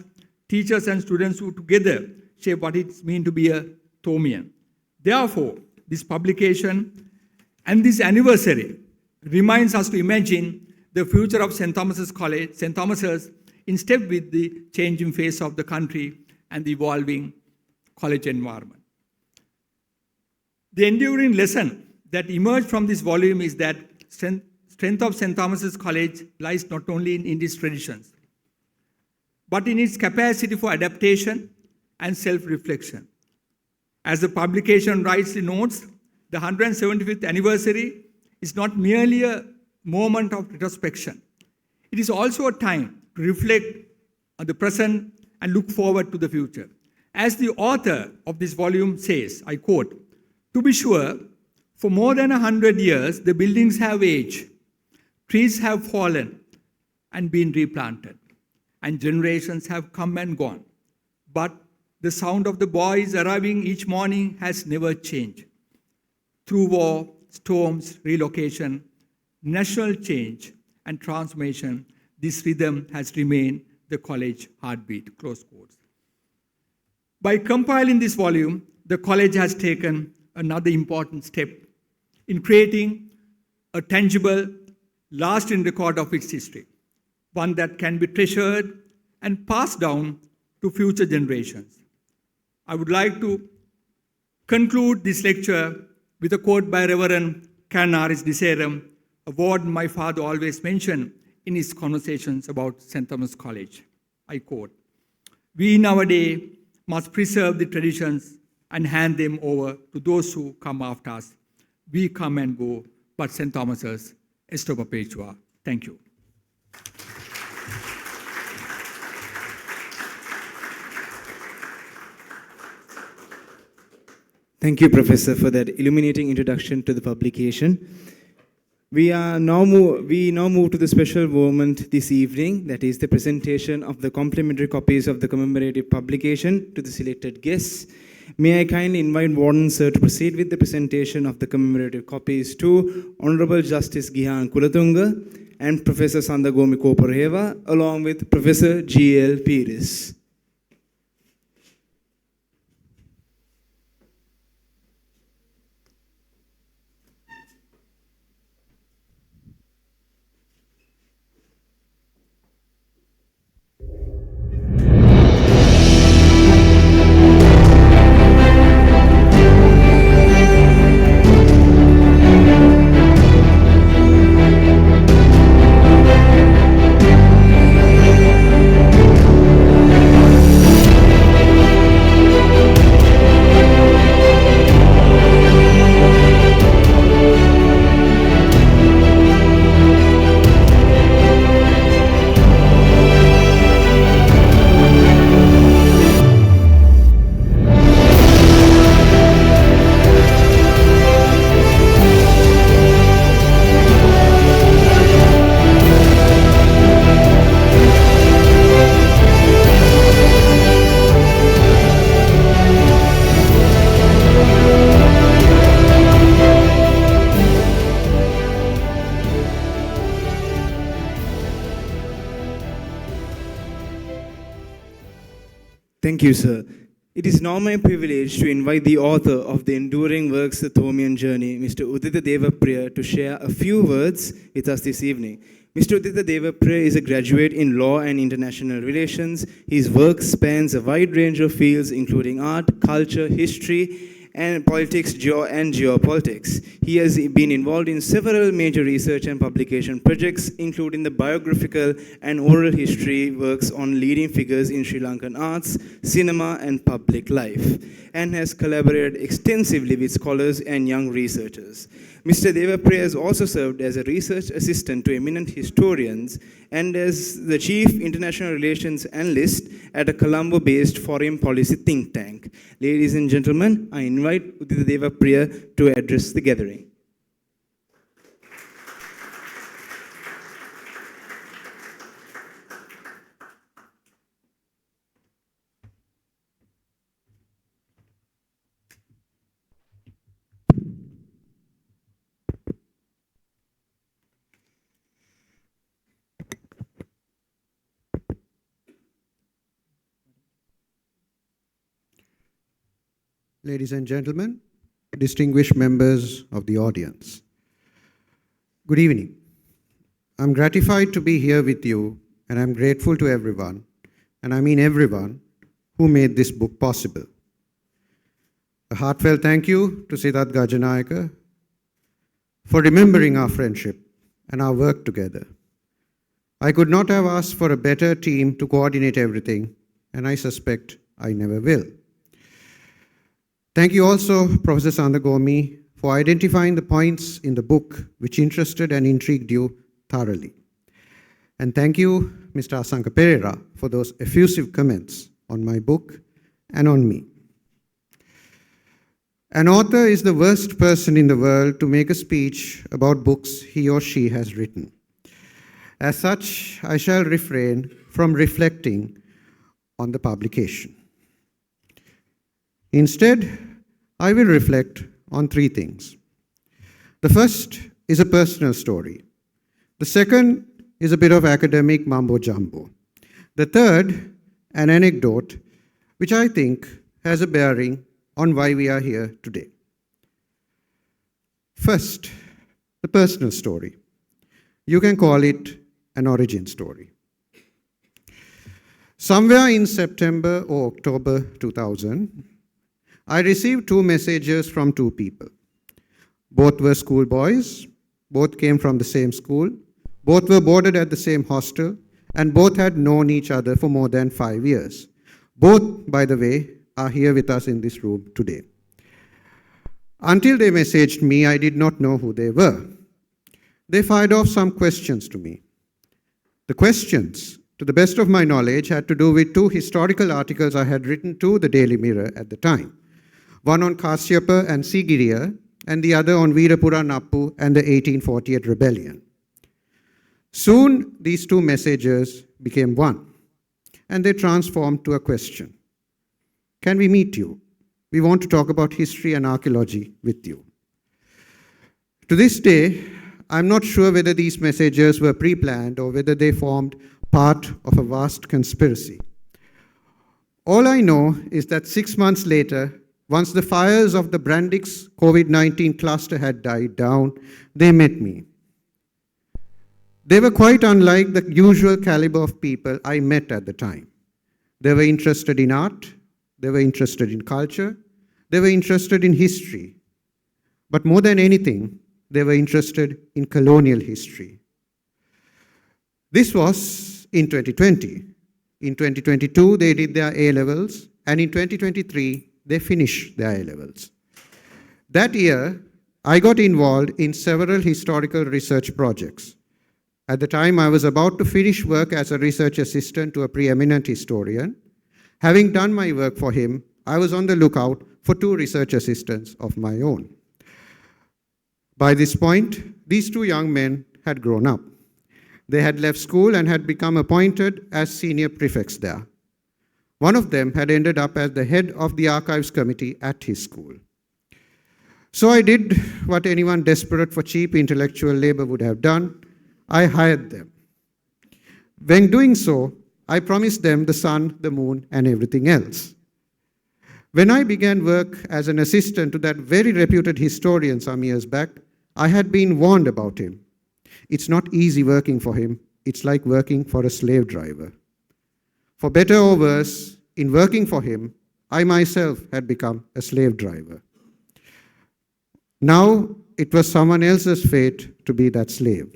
teachers and students who together shape what it means to be a Thomian. Therefore, this publication and this anniversary reminds us to imagine the future of St. Thomas's College, St. Thomas's, in step with the changing face of the country and the evolving college environment. The enduring lesson that emerged from this volume is that strength of St. Thomas's College lies not only in its traditions, but in its capacity for adaptation and self-reflection. As the publication rightly notes, the 175th anniversary is not merely a moment of retrospection. It is also a time to reflect on the present and look forward to the future. As the author of this volume says, I quote, "To be sure, for more than 100 years, the buildings have aged, trees have fallen and been replanted, and generations have come and gone. But the sound of the boys arriving each morning has never changed. Through war, storms, relocation, national change, and transformation, this rhythm has remained the college heartbeat," close quotes. By compiling this volume, the college has taken another important step in creating a tangible, lasting record of its history, one that can be treasured and passed down to future generations. I would like to conclude this lecture with a quote by Reverend Canaris Diserum, a warden my father always mentioned in his conversations about St. Thomas College. I quote, "We in our day must preserve the traditions and hand them over to those who come after us. We come and go, but St. Thomas's esto perpetua." Thank you. Thank you, Professor, for that illuminating introduction to the publication. We now move to the special moment this evening, that is the presentation of the complimentary copies of the commemorative publication to the selected guests. May I kindly invite Warden Sir to proceed with the presentation of the commemorative copies to Honorable Justice Gihan Kulatunga and Professor Sandagomi Koporeva, along with Professor G.L. Pires. Thank you, sir. It is now my privilege to invite the author of the enduring works, The Thomian Journey, Mr. Udita Devapriya, to share a few words with us this evening. Mr. Udita Devapriya is a graduate in Law and International Relations. His work spans a wide range of fields, including art, culture, history, and politics and geopolitics. He has been involved in several major research and publication projects, including the biographical and oral history works on leading figures in Sri Lankan arts, cinema, and public life, and has collaborated extensively with scholars and young researchers. Mr. Devapriya has also served as a research assistant to eminent historians and as the chief international relations analyst at a Colombo-based foreign policy think tank. Ladies and gentlemen, I invite Udita Devapriya to address the gathering. Ladies and gentlemen, distinguished members of the audience, good evening. I'm gratified to be here with you, and I'm grateful to everyone, and I mean everyone, who made this book possible. A heartfelt thank you to Sidat Gajanayaka for remembering our friendship and our work together. I could not have asked for a better team to coordinate everything, and I suspect I never will. Thank you also, Professor Sandagomi, for identifying the points in the book which interested and intrigued you thoroughly. And thank you, Mr. Asanka Pereira, for those effusive comments on my book and on me. An author is the worst person in the world to make a speech about books he or she has written. As such, I shall refrain from reflecting on the publication. Instead, I will reflect on three things. The first is a personal story. The second is a bit of academic mumbo-jumbo. The third, an anecdote, which I think has a bearing on why we are here today. First, the personal story. You can call it an origin story. Somewhere in September or October 2000, I received two messages from two people. Both were schoolboys, both came from the same school, both were boarded at the same hostel, and both had known each other for more than 5 years. Both, by the way, are here with us in this room today. Until they messaged me, I did not know who they were. They fired off some questions to me. The questions, to the best of my knowledge, had to do with two historical articles I had written to the Daily Mirror at the time. One on Kashyapa and Sigiriya, and the other on Veerapura Nappu and the 1848 rebellion. Soon, these two messages became one, and they transformed to a question. Can we meet you? We want to talk about history and archaeology with you. To this day, I'm not sure whether these messages were pre-planned or whether they formed part of a vast conspiracy. All I know is that 6 months later, once the fires of the Brandix COVID-19 cluster had died down, they met me. They were quite unlike the usual caliber of people I met at the time. They were interested in art, they were interested in culture, they were interested in history. But more than anything, they were interested in colonial history. This was in 2020. In 2022, they did their A-levels, and in 2023, they finished their A-levels. That year, I got involved in several historical research projects. At the time, I was about to finish work as a research assistant to a preeminent historian. Having done my work for him, I was on the lookout for two research assistants of my own. By this point, these two young men had grown up. They had left school and had become appointed as senior prefects there. One of them had ended up as the head of the archives committee at his school. So I did what anyone desperate for cheap intellectual labor would have done. I hired them. When doing so, I promised them the sun, the moon, and everything else. When I began work as an assistant to that very reputed historian some years back, I had been warned about him. It's not easy working for him. It's like working for a slave driver. For better or worse, in working for him, I myself had become a slave driver. Now it was someone else's fate to be that slave.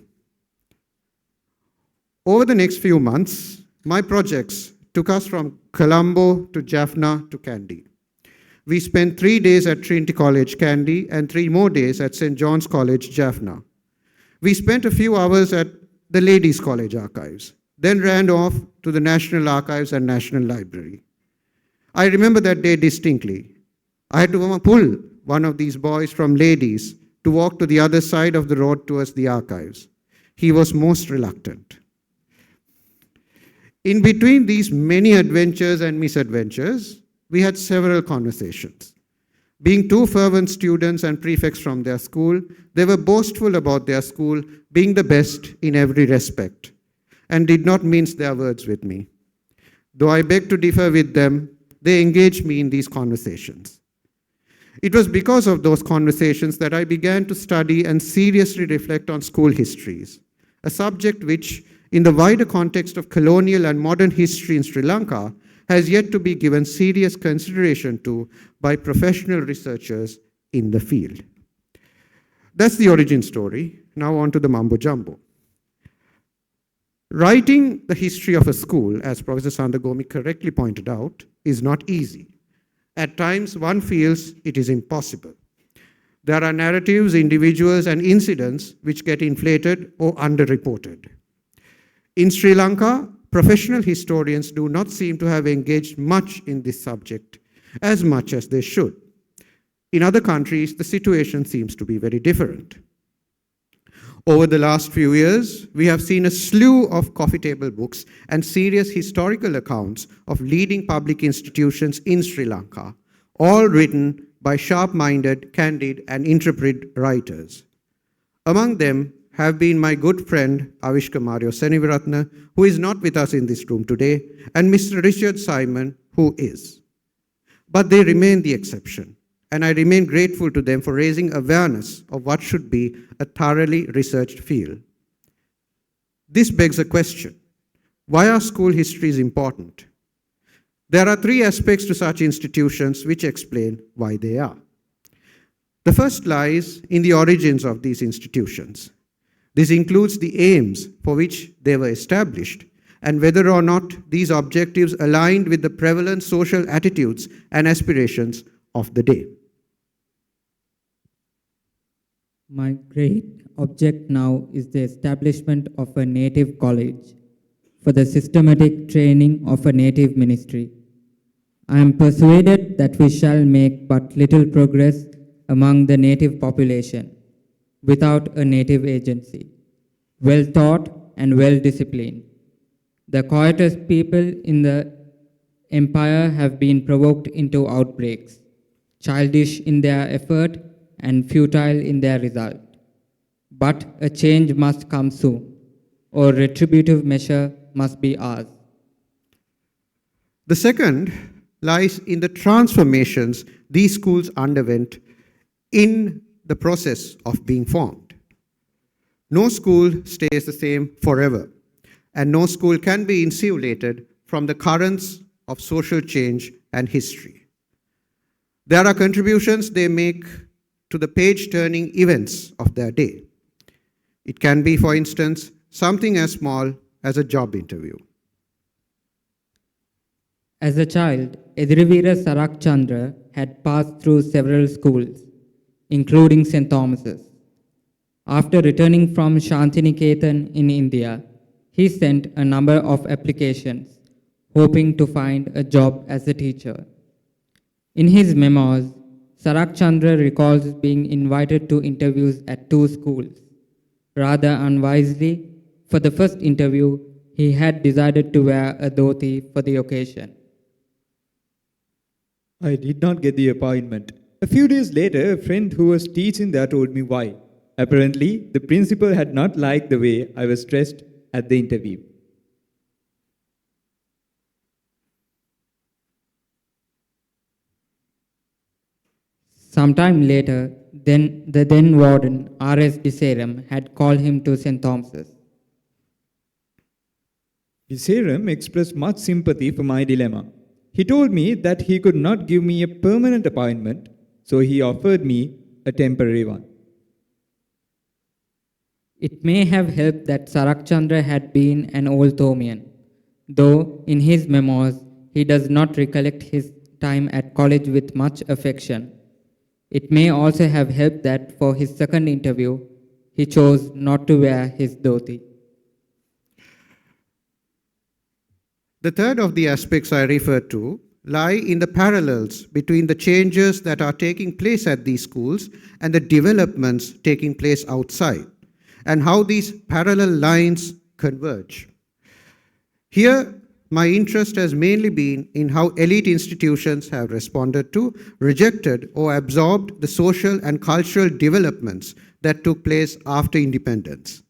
Over the next few months, my projects took us from Colombo to Jaffna to Kandy. We spent 3 days at Trinity College, Kandy, and 3 more days at St. John's College, Jaffna. We spent a few hours at the Ladies' College Archives, then ran off to the National Archives and National Library. I remember that day distinctly. I had to pull one of these boys from Ladies to walk to the other side of the road towards the archives. He was most reluctant. In between these many adventures and misadventures, we had several conversations. Being 2 fervent students and prefects from their school, they were boastful about their school being the best in every respect, and did not mince their words with me. Though I begged to differ with them, they engaged me in these conversations. It was because of those conversations that I began to study and seriously reflect on school histories, a subject which, in the wider context of colonial and modern history in Sri Lanka, has yet to be given serious consideration to by professional researchers in the field. That's the origin story. Now on to the mumbo jumbo. Writing the history of a school, as Professor Sandagomi correctly pointed out, is not easy. At times, one feels it is impossible. There are narratives, individuals, and incidents which get inflated or underreported. In Sri Lanka, professional historians do not seem to have engaged much in this subject, as much as they should. In other countries, the situation seems to be very different. Over the last few years, we have seen a slew of coffee table books and serious historical accounts of leading public institutions in Sri Lanka, all written by sharp-minded, candid, and intrepid writers. Among them have been my good friend Avishka Mario Seniviratna, who is not with us in this room today, and Mr. Richard Simon, who is. But they remain the exception, and I remain grateful to them for raising awareness of what should be a thoroughly researched field. This begs a question: why are school histories important? There are 3 aspects to such institutions which explain why they are. The first lies in the origins of these institutions. This includes the aims for which they were established and whether or not these objectives aligned with the prevalent social attitudes and aspirations of the day. My great object now is the establishment of a native college for the systematic training of a native ministry. I am persuaded that we shall make but little progress among the native population without a native agency, well taught and well disciplined. The covetous people in the empire have been provoked into outbreaks, childish in their effort and futile in their result. But a change must come soon, or retributive measure must be ours. The second lies in the transformations these schools underwent in the process of being formed. No school stays the same forever, and no school can be insulated from the currents of social change and history. There are contributions they make to the page-turning events of their day. It can be, for instance, something as small as a job interview. As a child, Edrivira Sarak Chandra had passed through several schools, including St. Thomas's. After returning from Shantiniketan in India, he sent a number of applications, hoping to find a job as a teacher. In his memoirs, Sarak Chandra recalls being invited to interviews at 2 schools. Rather unwisely, for the first interview, he had decided to wear a dhoti for the occasion. I did not get the appointment. A few days later, a friend who was teaching there told me why. Apparently, the principal had not liked the way I was dressed at the interview. Sometime later, the then warden, R.S. Deserum, had called him to St. Thomas's. Deserum expressed much sympathy for my dilemma. He told me that he could not give me a permanent appointment, so he offered me a temporary one. It may have helped that Sarakchandra had been an old Thomian, though in his memoirs he does not recollect his time at college with much affection. It may also have helped that for his second interview, he chose not to wear his dhoti. The third of the aspects I referred to lie in the parallels between the changes that are taking place at these schools and the developments taking place outside, and how these parallel lines converge. Here, my interest has mainly been in how elite institutions have responded to, rejected, or absorbed the social and cultural developments that took place after independence.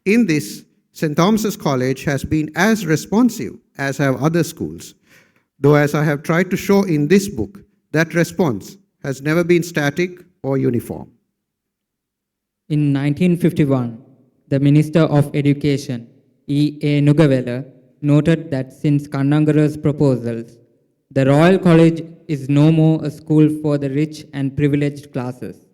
In this, St. Thomas's College has been as responsive as have other schools, though as I have tried to show in this book, that response has never been static or uniform. In 1951, the Minister of Education, E.A. Nugavela, noted that since Kannangara's proposals, the Royal College is no more a school for the rich and privileged classes,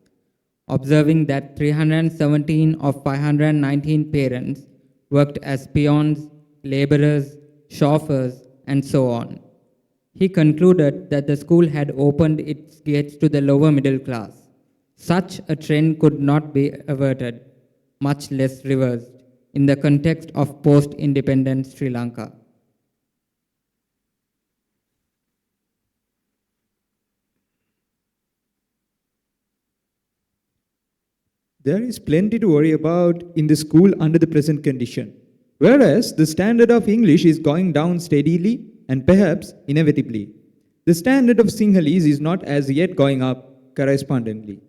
observing that 317 of 519 parents worked as peons, laborers, chauffeurs, and so on. He concluded that the school had opened its gates to the lower middle class. Such a trend could not be averted, much less reversed, in the context of post-independent Sri Lanka. There is plenty to worry about in the school under the present condition, whereas the standard of English is going down steadily and perhaps inevitably. The standard of Sinhalese is not as yet going up correspondingly.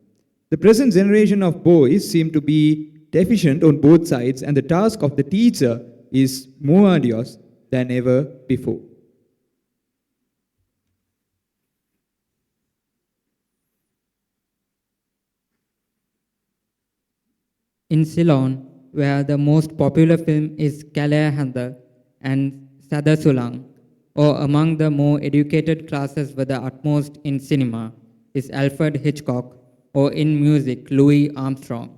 The present generation of boys seem to be deficient on both sides, and the task of the teacher is more arduous than ever before. In Ceylon, where the most popular film is Kalahanda and Sadasulang, or among the more educated classes with the utmost in cinema, is Alfred Hitchcock, or in music, Louis Armstrong,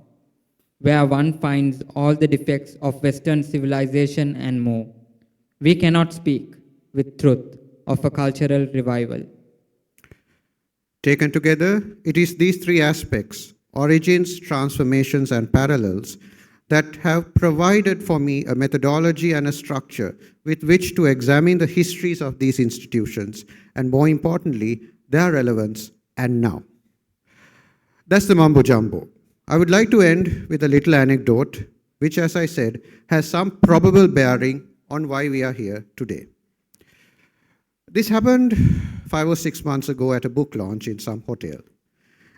where one finds all the defects of Western civilization and more. We cannot speak with truth of a cultural revival. Taken together, it is these three aspects, origins, transformations, and parallels, that have provided for me a methodology and a structure with which to examine the histories of these institutions, and more importantly, their relevance and now. That's the mumbo jumbo. I would like to end with a little anecdote, which, as I said, has some probable bearing on why we are here today. This happened 5 or 6 months ago at a book launch in some hotel.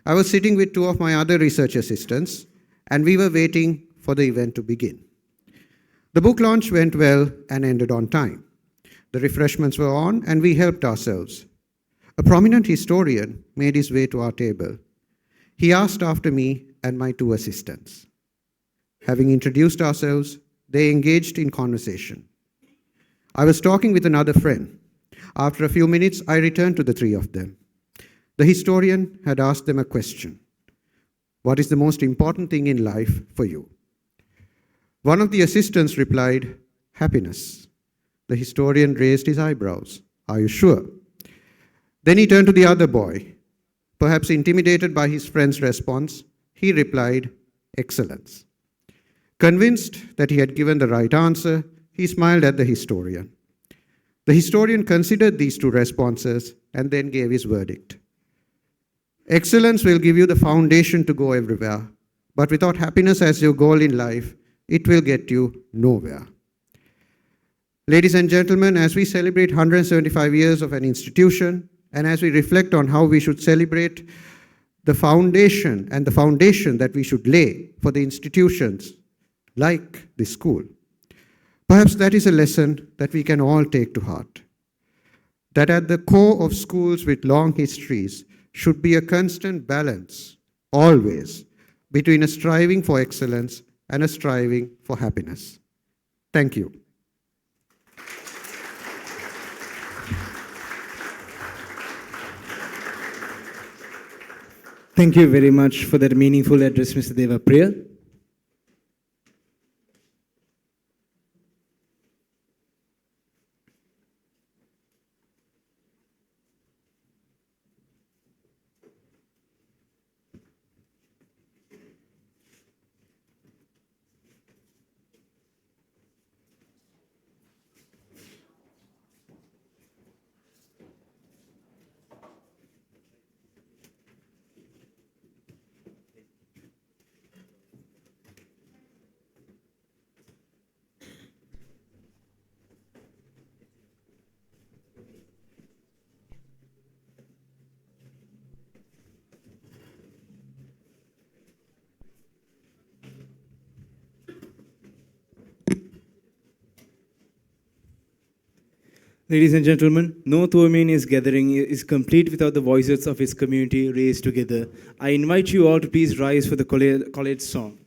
I was sitting with 2 of my other research assistants, and we were waiting for the event to begin. The book launch went well and ended on time. The refreshments were on, and we helped ourselves. A prominent historian made his way to our table. He asked after me and my 2 assistants. Having introduced ourselves, they engaged in conversation. I was talking with another friend. After a few minutes, I returned to the 3 of them. The historian had asked them a question. What is the most important thing in life for you? One of the assistants replied, happiness. The historian raised his eyebrows. Are you sure? Then he turned to the other boy. Perhaps intimidated by his friend's response, he replied, excellence. Convinced that he had given the right answer, he smiled at the historian. The historian considered these 2 responses and then gave his verdict. Excellence will give you the foundation to go everywhere, but without happiness as your goal in life, it will get you nowhere. Ladies and gentlemen, as we celebrate 175 years of an institution, and as we reflect on how we should celebrate the foundation and the foundation that we should lay for the institutions like this school, perhaps that is a lesson that we can all take to heart. That at the core of schools with long histories, should be a constant balance, always, between a striving for excellence and a striving for happiness. Thank you. Thank you very much for that meaningful address, Mr. Deva Priya. Ladies and gentlemen, no Thomian gathering is complete without the voices of its community raised together. I invite you all to please rise for the college song.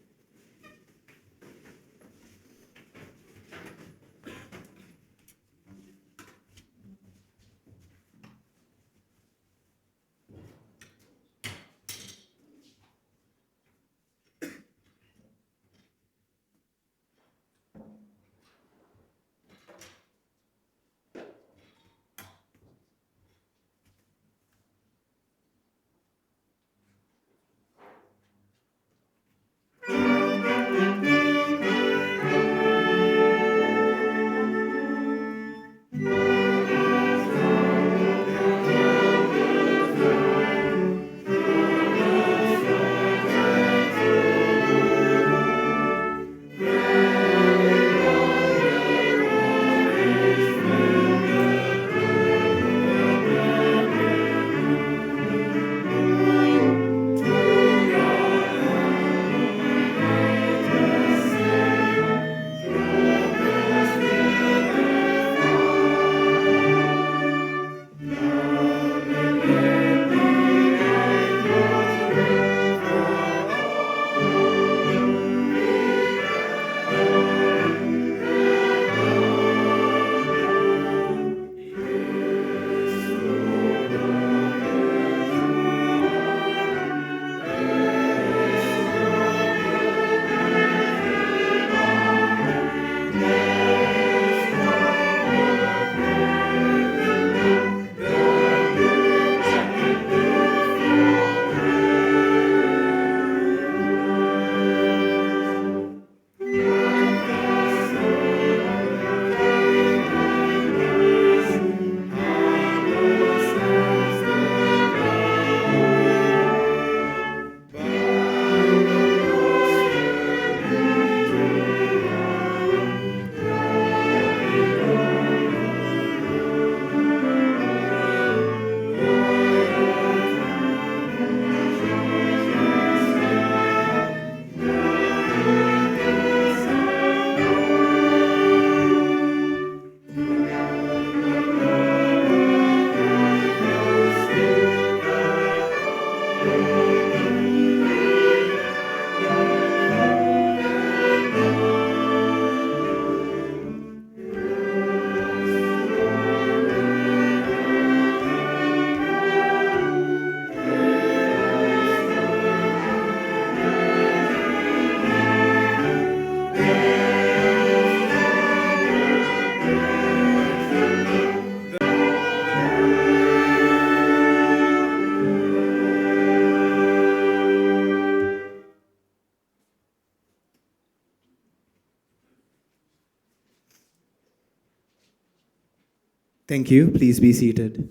Thank you. Please be seated.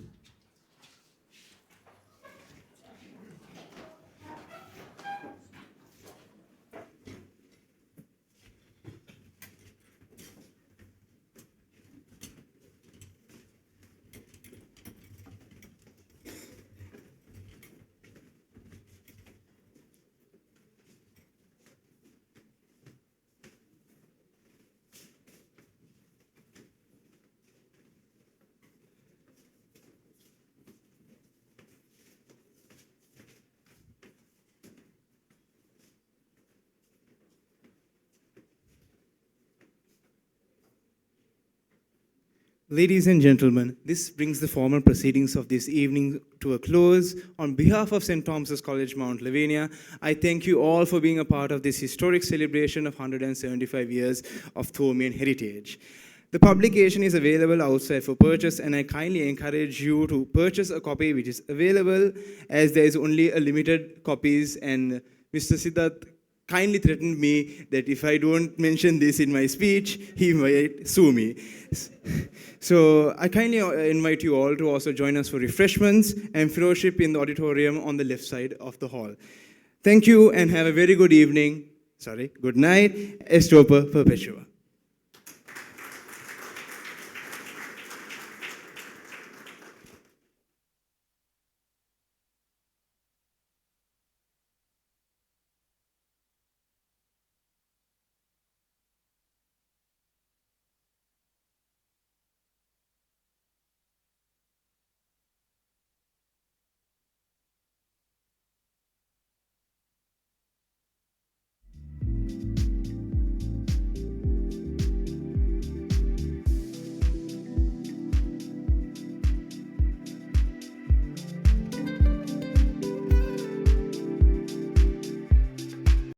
Ladies and gentlemen, this brings the formal proceedings of this evening to a close. On behalf of St. Thomas's College, Mount Lavinia, I thank you all for being a part of this historic celebration of 175 years of Thomian heritage. The publication is available outside for purchase, and I kindly encourage you to purchase a copy which is available, as there is only a limited copies, and Mr. Sidat kindly threatened me that if I don't mention this in my speech, he might sue me. So I kindly invite you all to also join us for refreshments and fellowship in the auditorium on the left side of the hall. Thank you and have a very good evening. Good night. Estoper Perpetua.